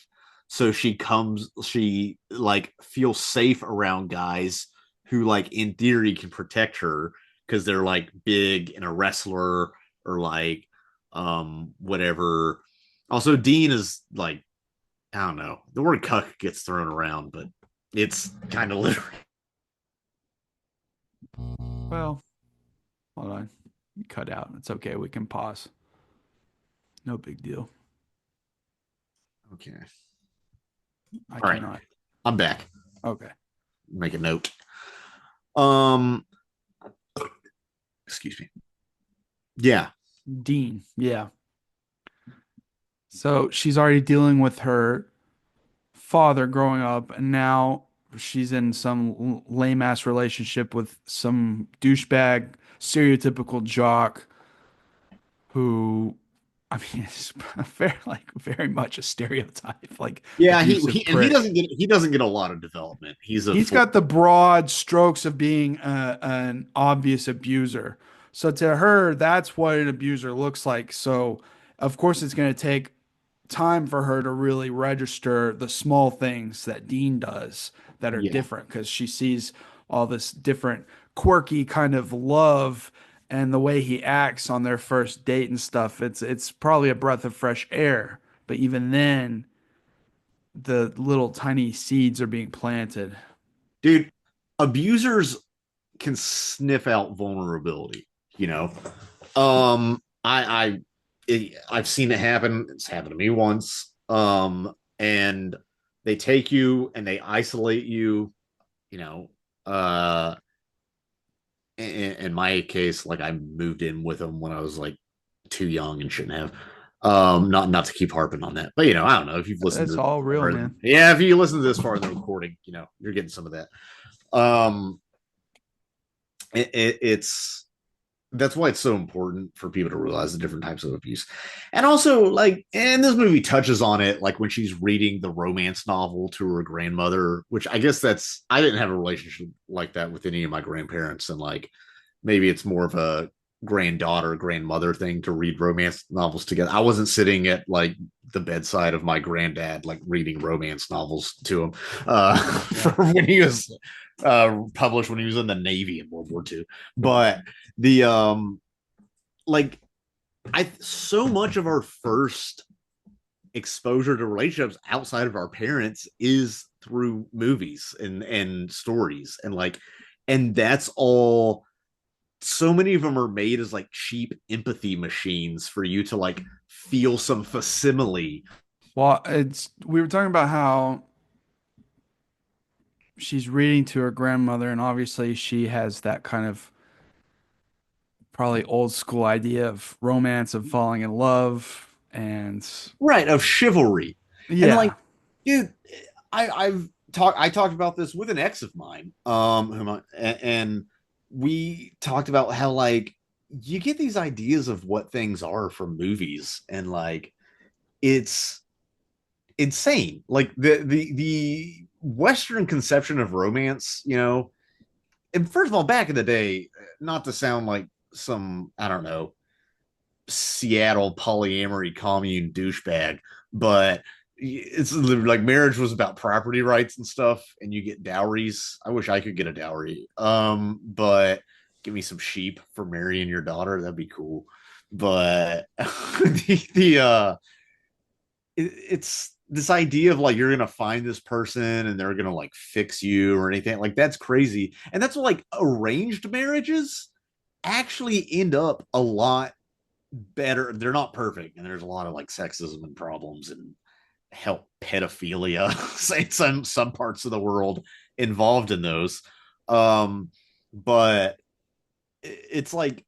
So she like feels safe around guys who like in theory can protect her because they're like big and a wrestler or like whatever. Also, Dean is like, I don't know. The word cuck gets thrown around, but it's kind of literal. Well, hold on. Cut out. It's okay. We can pause. No big deal. Okay. I All right. cannot. I'm back. Okay. Make a note. Um excuse me. Yeah. Dean. Yeah. So she's already dealing with her father growing up, and now she's in some lame ass relationship with some douchebag, stereotypical jock who, I mean, it's very much a stereotype, like Yeah, abusive and he prick. doesn't get a lot of development. He's a He's full got the broad strokes of being an obvious abuser. So to her, that's what an abuser looks like. So of course, it's going to take time for her to really register the small things that Dean does that are yeah. different because she sees all this different quirky kind of love and the way he acts on their first date and stuff. It's probably a breath of fresh air, but even then, the little tiny seeds are being planted. Dude, abusers can sniff out vulnerability, you know. I've seen it happen. It's happened to me once. And they take you and they isolate you, you know. In my case, like I moved in with them when I was like too young and shouldn't have. Not to keep harping on that, but I don't know if you've listened It's to all real, man. yeah, if you listen to this far in the recording, you're getting some of that. Um, it's that's why it's so important for people to realize the different types of abuse. And also, like, and this movie touches on it, like when she's reading the romance novel to her grandmother, which I guess I didn't have a relationship like that with any of my grandparents. And like, maybe it's more of a granddaughter, grandmother thing to read romance novels together. I wasn't sitting at like the bedside of my granddad, like reading romance novels to him for when he was published when he was in the Navy in World War II. But the like I so much of our first exposure to relationships outside of our parents is through movies and stories and that's all. So many of them are made as like cheap empathy machines for you to like feel some facsimile. Well, we were talking about how she's reading to her grandmother, and obviously she has that kind of probably old school idea of romance, of falling in love, and Right, of chivalry. And like, yeah, dude, I talked about this with an ex of mine, and we talked about how like you get these ideas of what things are from movies, and like it's insane. Like the Western conception of romance, and first of all, back in the day, not to sound like some, I don't know, Seattle polyamory commune douchebag, but it's like marriage was about property rights and stuff, and you get dowries. I wish I could get a dowry. But give me some sheep for marrying your daughter. That'd be cool. But it's this idea of like you're gonna find this person and they're gonna like fix you or anything like that's crazy. And that's what like arranged marriages actually end up a lot better. They're not perfect, and there's a lot of like sexism and problems and help pedophilia in some parts of the world involved in those. Um, but it's like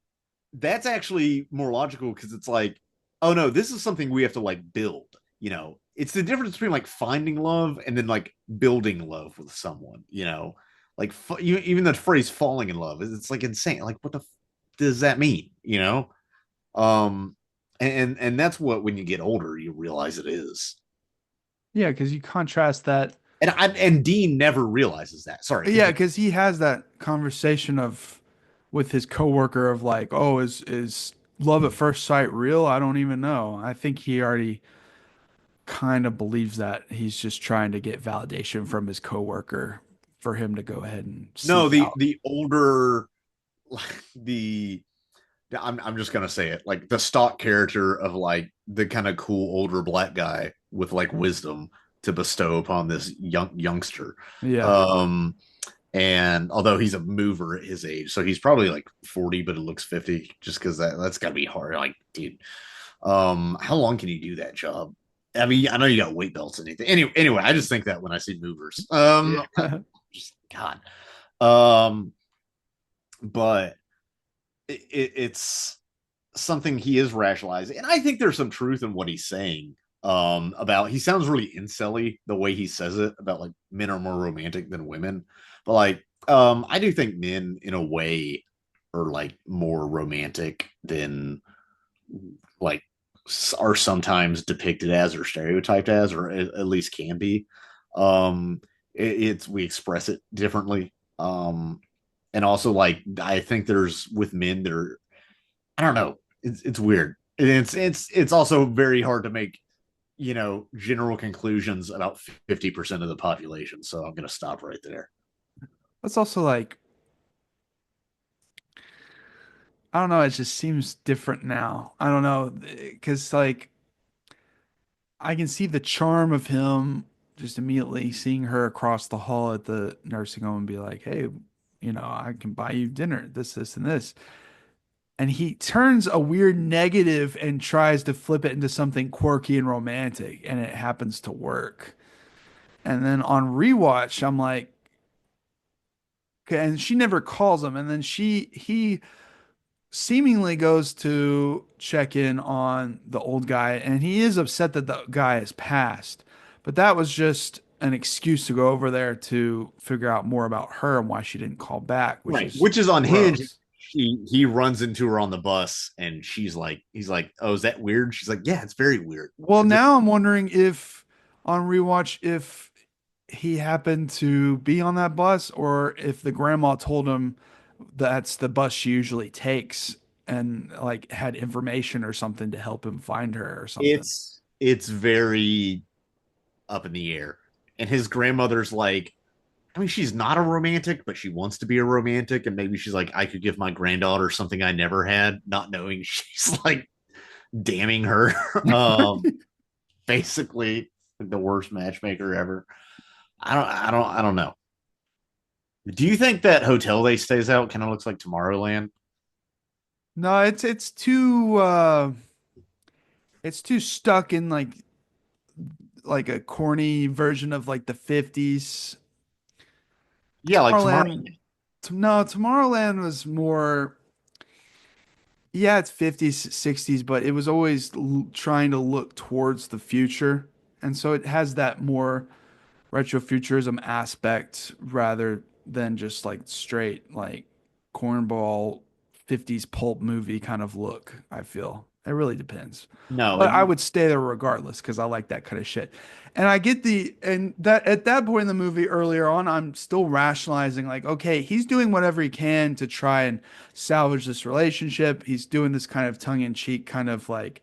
that's actually more logical because it's like, oh no, this is something we have to like build. It's the difference between like finding love and then like building love with someone. Like even the phrase "falling in love" it's like insane. Like what the does that mean? Um, and that's what when you get older you realize it is. Yeah, because you contrast that. And Dean never realizes that. Sorry, Yeah, continue. because he has that conversation of with his coworker of like, oh, is love at first sight real? I don't even know. I think he already kind of believes that he's just trying to get validation from his coworker for him to go ahead and No, seek the out. the older the I'm just gonna say it like the stock character of like the kind of cool older black guy with like wisdom to bestow upon this youngster. Yeah. Um, and although he's a mover at his age, so he's probably like 40, but it looks 50, just because that's got to be hard. Like, dude, how long can you do that job? I mean, I know you got weight belts and anything. Anyway, I just think that when I see movers, Yeah. just God, um, but it's something he is rationalizing, and I think there's some truth in what he's saying. About he sounds really incelly the way he says it about like men are more romantic than women, but like I do think men in a way are like more romantic than like are sometimes depicted as or stereotyped as or at least can be. It's we express it differently. And also like I think there's with men that are I don't know. It's weird. And it's also very hard to make general conclusions about 50% of the population. So I'm gonna stop right there. That's also like, I don't know, it just seems different now. I don't know, because like I can see the charm of him just immediately seeing her across the hall at the nursing home and be like, hey, I can buy you dinner, this, and this. And he turns a weird negative and tries to flip it into something quirky and romantic, and it happens to work. And then on rewatch, I'm like, okay, and she never calls him. And then he seemingly goes to check in on the old guy, and he is upset that the guy has passed. But that was just an excuse to go over there to figure out more about her and why she didn't call back, which Right. is Which is unhinged. gross. He runs into her on the bus and he's like, oh, is that weird? She's like, yeah, it's very weird. Well, now I'm wondering if on rewatch if he happened to be on that bus or if the grandma told him that's the bus she usually takes and like had information or something to help him find her or something. It's very up in the air. And his grandmother's like, I mean, she's not a romantic, but she wants to be a romantic. And maybe she's like, I could give my granddaughter something I never had, not knowing she's like damning her. Basically the worst matchmaker ever. I don't know. Do you think that hotel they stays out kind of looks like Tomorrowland? No, it's too stuck in like a corny version of like the 50s. Yeah, like Tomorrow. Tomorrowland no, Tomorrowland was more, yeah, it's 50s, 60s, but it was always trying to look towards the future. And so it has that more retrofuturism aspect rather than just like straight like cornball 50s pulp movie kind of look, I feel. It really depends. No, But I would stay there regardless because I like that kind of shit. And I get and that at that point in the movie earlier on, I'm still rationalizing like, okay, he's doing whatever he can to try and salvage this relationship. He's doing this kind of tongue-in-cheek kind of like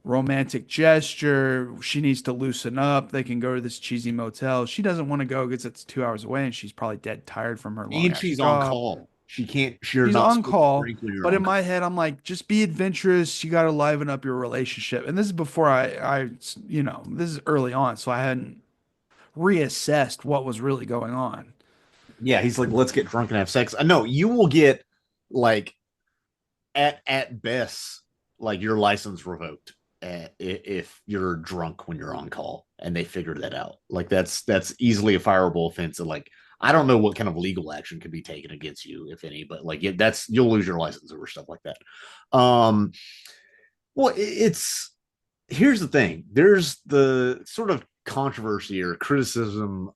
romantic gesture. She needs to loosen up. They can go to this cheesy motel. She doesn't want to go because it's 2 hours away and she's probably dead tired from her long and ass she's on job. call. She can't. You're She's not on supposed to call, drink when you're but in on my call. head, I'm like, just be adventurous. You got to liven up your relationship. And this is before this is early on, so I hadn't reassessed what was really going on. Yeah, he's like, let's get drunk and have sex. No, you will get like at best like your license revoked if you're drunk when you're on call, and they figured that out. Like that's easily a fireable offense. And like I don't know what kind of legal action could be taken against you, if any, but like that's you'll lose your license over stuff like that. Um, well, it's here's the thing. There's the sort of controversy or criticism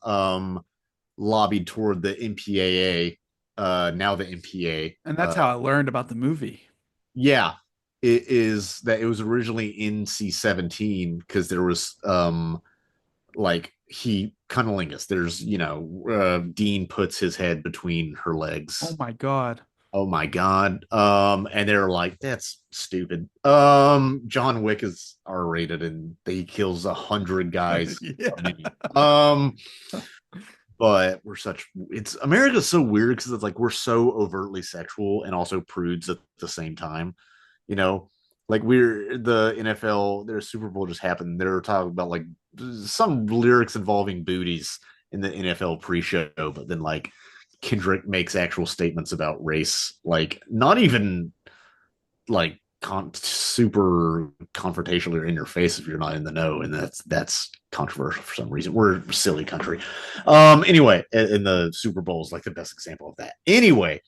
lobbied toward the MPAA, now the MPA. And that's how I learned about the movie. Yeah, it is that it was originally NC-17 because there was like he cunnilingus. There's Dean puts his head between her Oh legs. my God. Oh my god. And they're like, that's stupid. John Wick is R-rated and he kills 100 guys. Yeah. Um, but it's America's so weird because it's like we're so overtly sexual and also prudes at the same time. You know, like we're the NFL, their Super Bowl just happened. They're talking about like some lyrics involving booties in the NFL pre-show, but then like Kendrick makes actual statements about race, like not even like super confrontational or in your face if you're not in the know, and that's controversial for some reason. We're a silly country. Anyway, in the Super Bowl is like the best example of that. Anyway,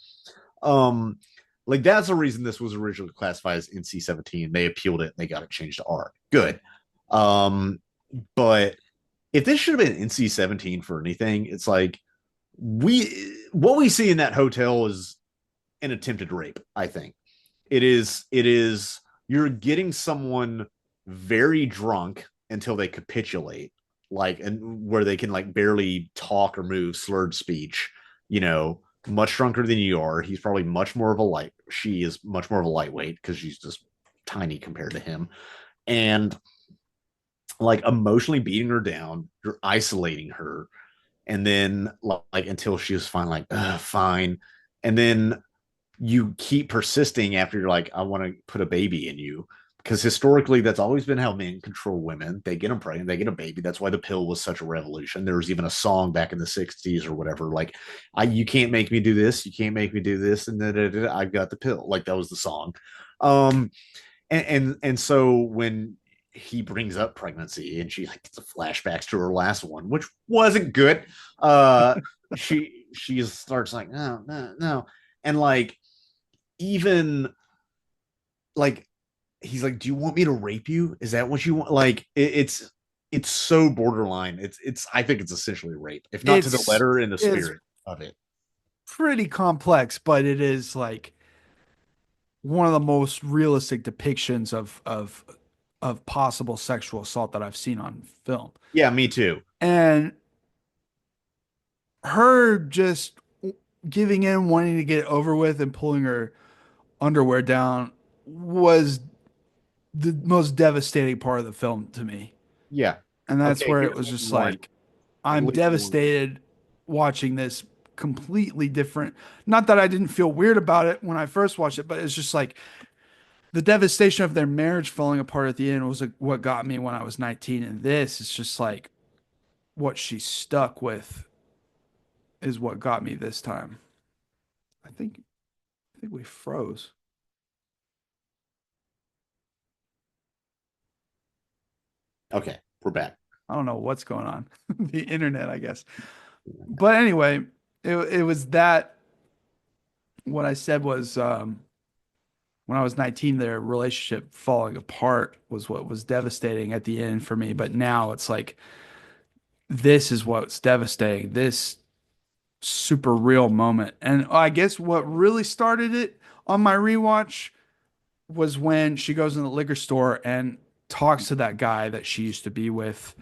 um, like that's the reason this was originally classified as NC-17. They appealed it and they got it changed to R. Good. But if this should have been NC-17 for anything, it's like what we see in that hotel is an attempted rape. I think it is you're getting someone very drunk until they capitulate, like, and where they can like barely talk or move, slurred speech, much drunker than you are. He's probably much more of a light. She is much more of a lightweight because she's just tiny compared to him. And like emotionally beating her down, you're isolating her. And then like until she was fine, like, fine. And then you keep persisting after you're like, I want to put a baby in you. Because historically, that's always been how men control women. They get them pregnant, they get a baby. That's why the pill was such a revolution. There was even a song back in the 60s or whatever, like, you can't make me do this, you can't make me do this, and then I've got the pill. Like that was the song. And so when he brings up pregnancy and she like gets a flashbacks to her last one, which wasn't good. She starts like, no, no, no. And like, even like, he's like, do you want me to rape you? Is that what you want? Like it's so borderline. It's I think it's essentially rape, if not to the letter, in the spirit of it. Pretty complex, but it is like one of the most realistic depictions of possible sexual assault that I've seen on film. Yeah, me too. And her just giving in, wanting to get it over with, and pulling her underwear down was the most devastating part of the film to me. Yeah. And that's Okay, where it here's was what just you want. like, I'm devastated watching this completely different. Not that I didn't feel weird about it when I first watched it, but it's just like the devastation of their marriage falling apart at the end was like what got me when I was 19. And this is just like what she's stuck with is what got me this time. I think we froze. Okay, we're back. I don't know what's going on. The internet, I guess. But anyway, it was that what I said was when I was 19, their relationship falling apart was what was devastating at the end for me. But now it's like this is what's devastating. This super real moment. And I guess what really started it on my rewatch was when she goes in the liquor store and talks to that guy that she used to be with.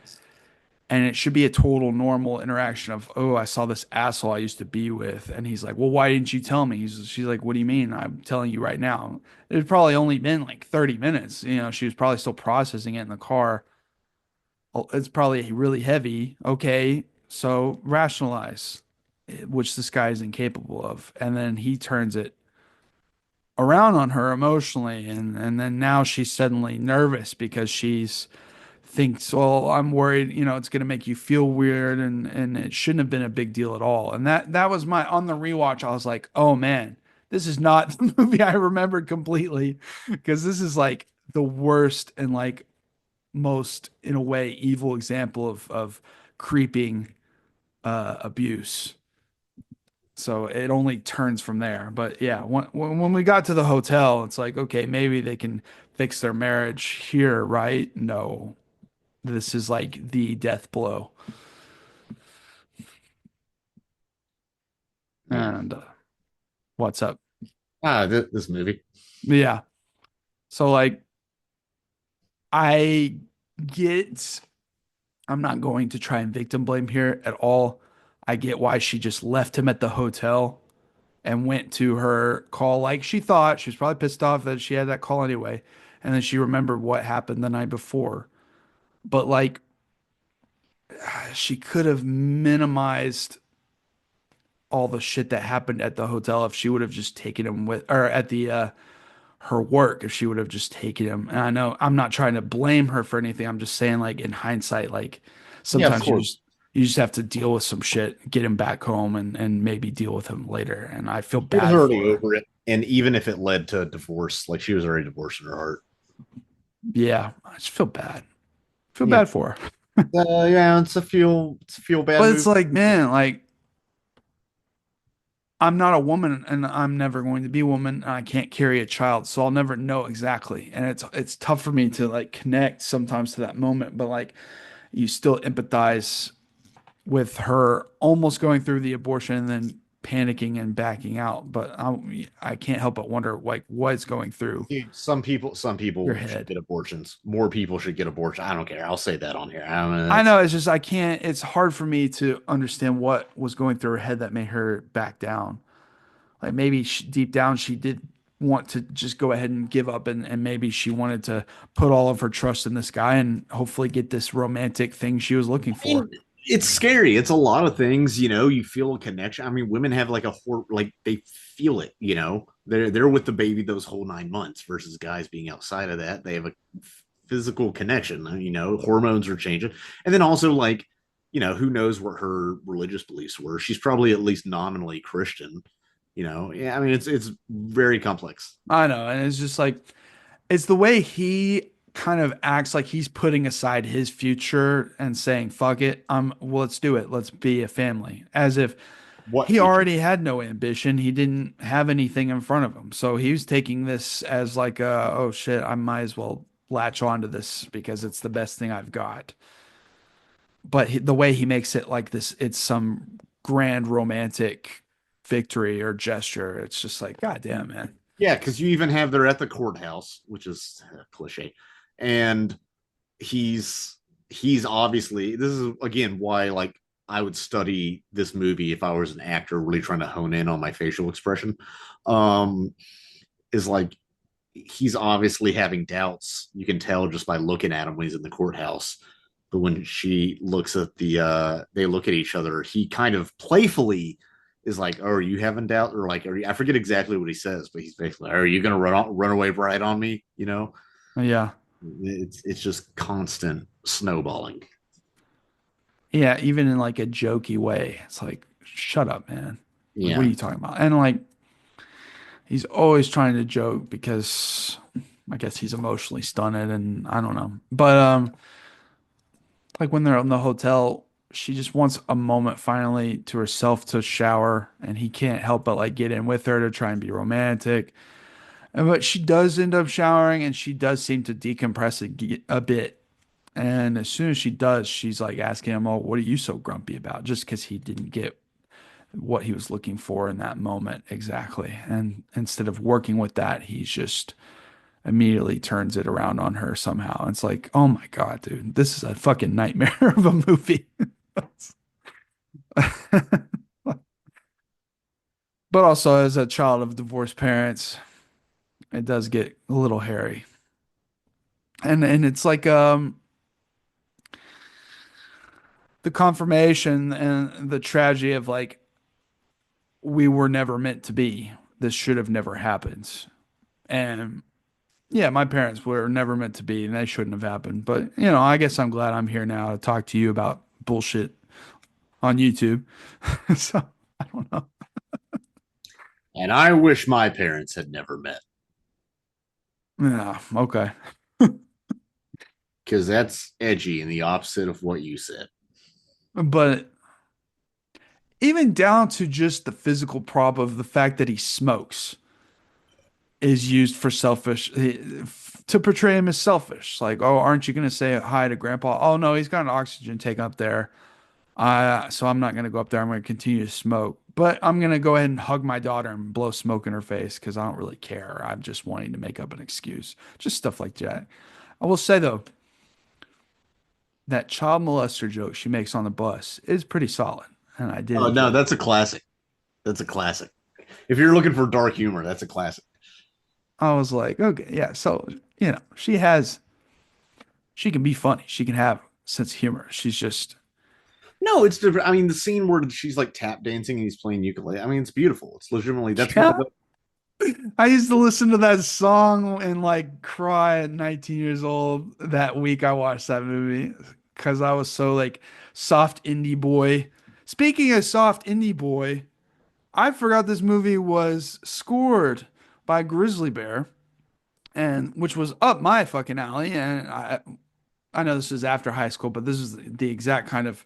And it should be a total normal interaction of, oh, I saw this asshole I used to be with. And he's like, well, why didn't you tell me? She's like, what do you mean? I'm telling you right now. It had probably only been like 30 minutes. You know, she was probably still processing it in the car. Oh, it's probably really heavy. Okay. So rationalize, which this guy is incapable of. And then he turns it around on her emotionally. And then now she's suddenly nervous because she's thinks, well, I'm worried, you know, it's going to make you feel weird and it shouldn't have been a big deal at all. And that was my on the rewatch. I was like, oh man, this is not the movie I remembered completely because this is like the worst and like most in a way evil example of creeping abuse. So it only turns from there. But yeah, when we got to the hotel, it's like, okay, maybe they can fix their marriage here, right? No, this is like the death blow. Man. And what's up? This movie. Yeah. So like I get I'm not going to try and victim blame here at all. I get why she just left him at the hotel and went to her call like she thought. She was probably pissed off that she had that call anyway. And then she remembered what happened the night before. But like she could have minimized all the shit that happened at the hotel if she would have just taken him with or at the her work if she would have just taken him. And I know I'm not trying to blame her for anything. I'm just saying like in hindsight, like Yeah, of sometimes course. you just have to deal with some shit, get him back home and maybe deal with him later. And I feel She was bad already for her. over it. And even if it led to a divorce, like she was already divorced in her heart. Yeah, I just feel bad. Feel Yeah. bad for her. Yeah, it's a feel bad But it's movie. like, man, like I'm not a woman and I'm never going to be a woman and I can't carry a child, so I'll never know exactly. And it's tough for me to like connect sometimes to that moment, but like you still empathize with her almost going through the abortion and then panicking and backing out. But I can't help but wonder like what's going through Dude, some your people should head. get abortions. More people should get abortions. I don't care. I'll say that on here. I don't know. I That's know it's just I can't. It's hard for me to understand what was going through her head that made her back down. Like maybe deep down she did want to just go ahead and give up and maybe she wanted to put all of her trust in this guy and hopefully get this romantic thing she was looking I mean, for. it's scary. It's a lot of things, you feel a connection. I mean, women have like like they feel it, They're with the baby those whole 9 months versus guys being outside of that. They have a physical connection, hormones are changing. And then also like, who knows what her religious beliefs were. She's probably at least nominally Christian, Yeah, I mean it's very complex. I know, and it's just like it's the way he kind of acts like he's putting aside his future and saying, fuck it, well, let's do it. Let's be a family. As if What he future? already had no ambition. He didn't have anything in front of him. So he was taking this as like, oh shit, I might as well latch on to this because it's the best thing I've got. But the way he makes it like this, it's some grand romantic victory or gesture. It's just like, God damn, man. Yeah, because you even have they're at the courthouse, which is a cliche, and he's he's obviously this is again why like I would study this movie if I was an actor really trying to hone in on my facial expression. Um, is like he's obviously having doubts. You can tell just by looking at him when he's in the courthouse. But when she looks at they look at each other, he kind of playfully is like, "Oh, are you having doubt?" Or like, I forget exactly what he says, but he's basically, "Are you gonna run away right on me?" Yeah. It's just constant snowballing. Yeah. Even in like a jokey way. It's like, shut up, man. Like, what are Yeah, you talking about? And like, he's always trying to joke because I guess he's emotionally stunted and I don't know. But like when they're in the hotel, she just wants a moment finally to herself to shower and he can't help but like get in with her to try and be romantic. But she does end up showering and she does seem to decompress a bit. And as soon as she does, she's like asking him, "Oh, what are you so grumpy about?" Just because he didn't get what he was looking for in that moment exactly. And instead of working with that, he's just immediately turns it around on her somehow. It's like, oh my God, dude, this is a fucking nightmare of a movie. But also, as a child of divorced parents, it does get a little hairy. And it's like the confirmation and the tragedy of like we were never meant to be. This should have never happened. And yeah, my parents were never meant to be and they shouldn't have happened. But, I guess I'm glad I'm here now to talk to you about bullshit on YouTube. So, I don't know. And I wish my parents had never met Yeah, okay. because that's edgy and the opposite of what you said. But even down to just the physical prop of the fact that he smokes is used for selfish to portray him as selfish. Like, oh, aren't you going to say hi to grandpa? Oh, no, he's got an oxygen tank up there. So I'm not going to go up there. I'm going to continue to smoke, but I'm going to go ahead and hug my daughter and blow smoke in her face because I don't really care. I'm just wanting to make up an excuse. Just stuff like that. I will say, though, that child molester joke she makes on the bus is pretty solid. And I did Oh no, enjoy it. that's a classic. That's a classic. If you're looking for dark humor, that's a classic. I was like, okay, yeah. So, she can be funny. She can have sense of humor. She's just, No, it's different. I mean, the scene where she's like tap dancing and he's playing ukulele. I mean, it's beautiful. It's legitimately that's one yeah. of the I used to listen to that song and like cry at 19 years old that week I watched that movie because I was so like soft indie boy. Speaking of soft indie boy, I forgot this movie was scored by Grizzly Bear and which was up my fucking alley. And I know this is after high school, but this is the exact kind of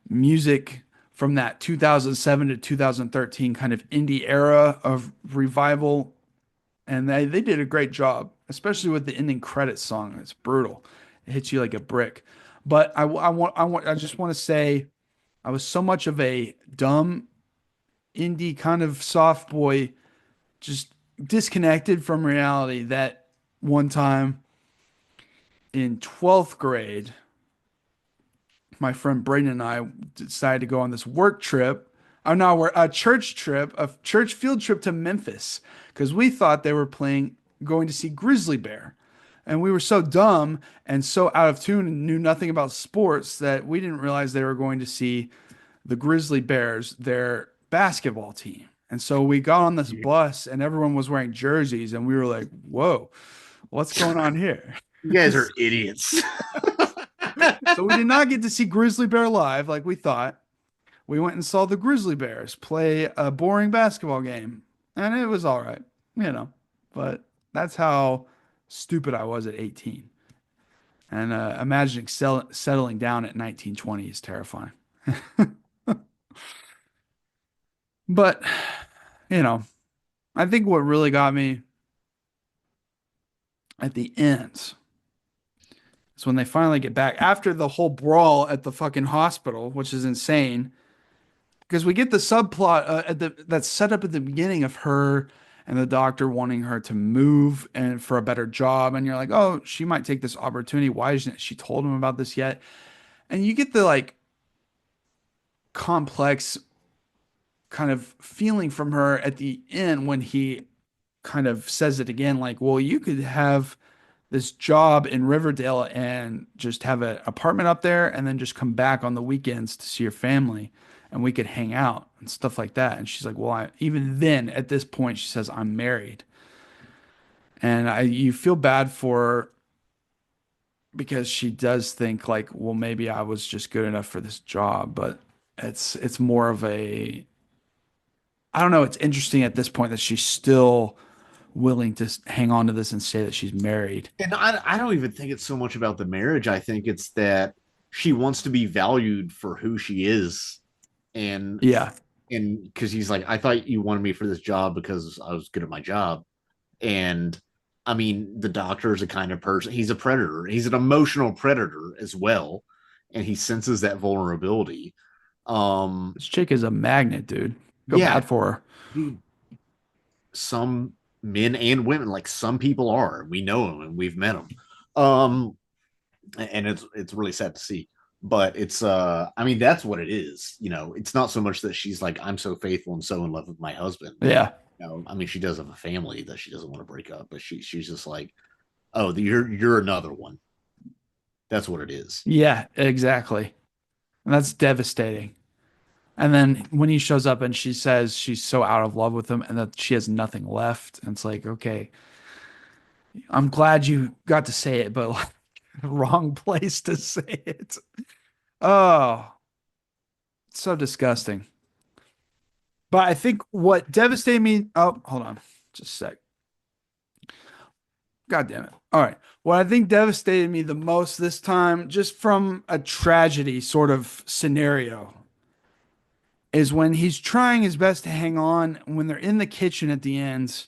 music from that 2007 to 2013 kind of indie era of revival. And they did a great job, especially with the ending credits song. It's brutal. It hits you like a brick. But I just want to say I was so much of a dumb indie kind of soft boy, just disconnected from reality that one time in 12th grade, my friend Braden and I decided to go on this work trip. Oh no, we're a church trip, a church field trip to Memphis because we thought they were going to see Grizzly Bear. And we were so dumb and so out of tune and knew nothing about sports that we didn't realize they were going to see the Grizzly Bears, their basketball team. And so we got on this bus and everyone was wearing jerseys and we were like, whoa, what's going on here? you guys are idiots. So we did not get to see Grizzly Bear live like we thought. We went and saw the Grizzly Bears play a boring basketball game, and it was all right, you know. But that's how stupid I was at 18. And imagining settling down at 19, 20 is terrifying. But, you know, I think what really got me at the end is when they finally get back after the whole brawl at the fucking hospital, which is insane. Because we get the subplot that's set up at the beginning of her and the doctor wanting her to move and for a better job, and you're like, oh, she might take this opportunity. Why isn't she told him about this yet? And you get the like complex kind of feeling from her at the end when he kind of says it again, like, well, you could have this job in Riverdale and just have an apartment up there and then just come back on the weekends to see your family and we could hang out and stuff like that. And she's like, well, even then at this point, she says, I'm married. And you feel bad for her because she does think like, well, maybe I was just good enough for this job, but it's more of a, I don't know. It's interesting at this point that she's still willing to hang on to this and say that she's married. And I don't even think it's so much about the marriage. I think it's that she wants to be valued for who she is. And Yeah. and because he's like, I thought you wanted me for this job because I was good at my job. And I mean, the doctor is a kind of person, he's a predator, he's an emotional predator as well. And he senses that vulnerability. This chick is a magnet, dude. Feel Yeah, bad for her. dude, some men and women. Like some people are. We know them and we've met them. Um, and it's really sad to see. But it's I mean, that's what it is. You know, it's not so much that she's like, I'm so faithful and so in love with my husband. Yeah. You know, I mean, she does have a family that she doesn't want to break up, but she's just like, oh, you're another one. That's what it is. Yeah, exactly. And that's devastating. And then when he shows up and she says she's so out of love with him and that she has nothing left, and it's like, okay, I'm glad you got to say it, but like, wrong place to say it. Oh, so disgusting. But I think what devastated me, oh, hold on, just a sec. God damn it. All right. What I think devastated me the most this time, just from a tragedy sort of scenario, is when he's trying his best to hang on when they're in the kitchen at the end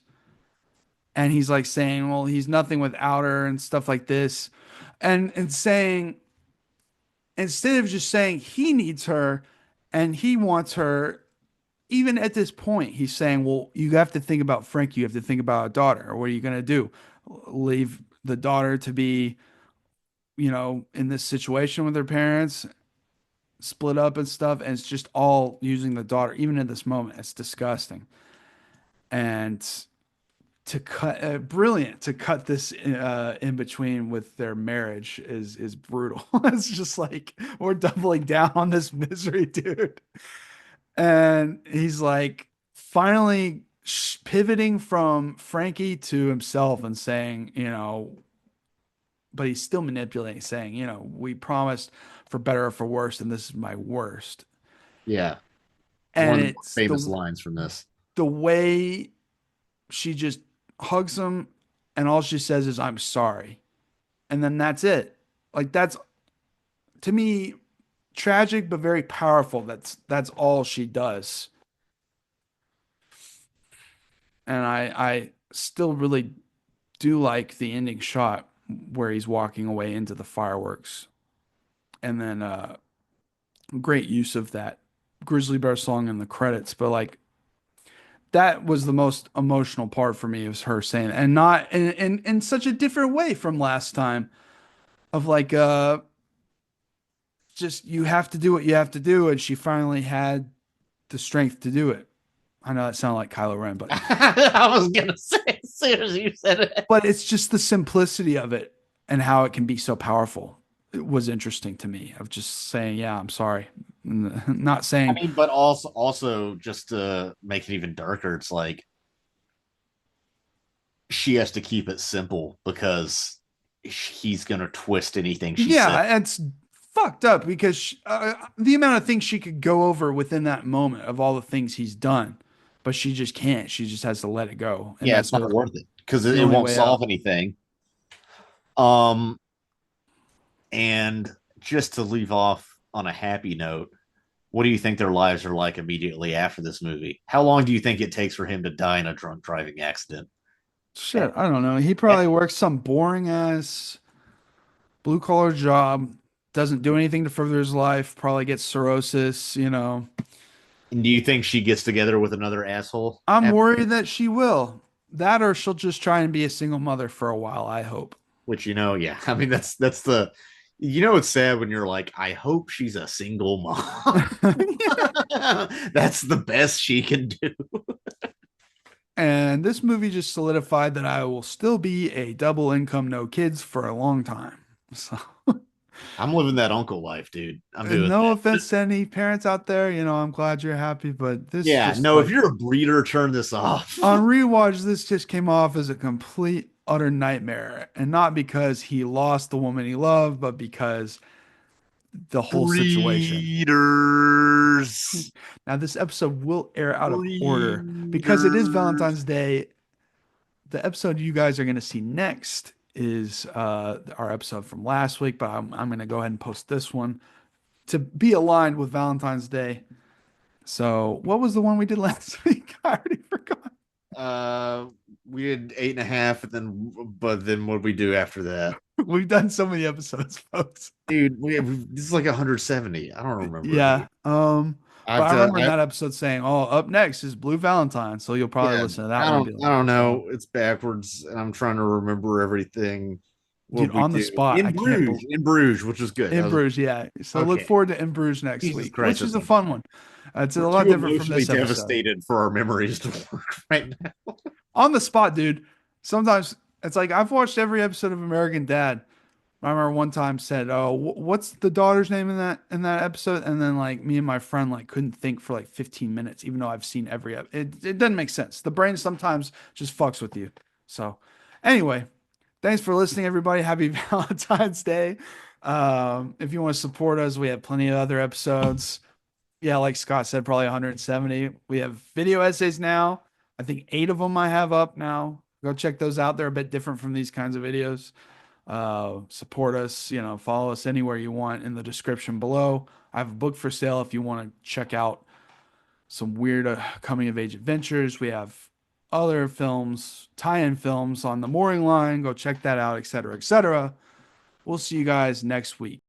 and he's like saying, well, he's nothing without her and stuff like this. And saying, instead of just saying he needs her and he wants her, even at this point, he's saying, well, you have to think about Frank. You have to think about a daughter. What are you going to do? Leave the daughter to be, in this situation with her parents, split up and stuff. And it's just all using the daughter, even in this moment. It's disgusting. And to cut, brilliant to cut this in between with their marriage is brutal. It's just like, we're doubling down on this misery, dude. And he's like finally pivoting from Frankie to himself and saying, but he's still manipulating, saying, we promised for better or for worse, and this is my worst. Yeah. And One of the it's famous lines from this. the way she just hugs him and all she says is, I'm sorry. And then that's it. Like, that's, to me, tragic but very powerful. That's all she does. And I still really do like the ending shot where he's walking away into the fireworks. And then great use of that Grizzly Bear song in the credits. But like, that was the most emotional part for me, was her saying, and not in such a different way from last time, of like just, you have to do what you have to do, and she finally had the strength to do it. I know that sounded like Kylo Ren, but I was gonna say as soon as you said it. but it's just the simplicity of it and how it can be so powerful. It was interesting to me, of just saying, yeah, I'm sorry. Not I saying, mean, but also just to make it even darker, it's like she has to keep it simple because he's gonna twist anything she said. yeah, it's fucked up because the amount of things she could go over within that moment of all the things he's done, but she just can't. She just has to let it go, and Yeah, that's it's not worth it because it, the it only won't way solve out. anything. Um, and just to leave off on a happy note, what do you think their lives are like immediately after this movie? How long do you think it takes for him to die in a drunk driving accident? Shit, I don't know. He probably works some boring ass blue collar job, doesn't do anything to further his life, probably gets cirrhosis. And do you think she gets together with another asshole? I'm worried that she will. That, or she'll just try and be a single mother for a while, I hope. Which yeah. I mean, that's the it's sad when you're like, I hope she's a single mom. That's the best she can do. And this movie just solidified that I will still be a double income, no kids for a long time. So, I'm living that uncle life, dude. I'm and doing no that. offense to any parents out there, I'm glad you're happy, but this Yeah, just no, if like, you're a breeder, turn this off. on rewatch, this just came off as a complete, utter nightmare. And not because he lost the woman he loved, but because the whole situation. Breeders. Now, this episode will air out of order because it is Breeders. Valentine's Day. The episode you guys are going to see next is our episode from last week, but I'm going to go ahead and post this one to be aligned with Valentine's Day. So, what was the one we did last week? I already forgot. We had 8.5, but then what we do after that? We've done so many episodes, folks. Dude, this is like 170. I don't remember. Yeah. I But have I remember in to. that episode saying, "Oh, up next is Blue Valentine," so you'll probably Yeah, listen to that one and be I like, don't know. It's backwards, and I'm trying to remember everything. "Dude, What we on the do spot, I can't believe." In Bruges, which is good. In Bruges, yeah. So look Okay. forward to In Bruges next Jesus week, Christ, which is that's a not fun one. It's a we're lot too different from emotionally this episode. devastated for our memories to work right now. On the spot, dude. Sometimes it's like I've watched every episode of American Dad. I remember one time said, "Oh, what's the daughter's name in that episode?" And then like me and my friend like couldn't think for like 15 minutes, even though I've seen every it doesn't make sense. The brain sometimes just fucks with you. So anyway, thanks for listening, everybody. Happy Valentine's Day. If you want to support us, we have plenty of other episodes. Yeah, like Scott said, probably 170. We have video essays now. I think 8 of them I have up now. Go check those out. They're a bit different from these kinds of videos. Support us, follow us anywhere you want in the description below. I have a book for sale if you want to check out some weird coming of age adventures. We have other films, tie-in films on the mooring line. Go check that out, etc., etc. We'll see you guys next week.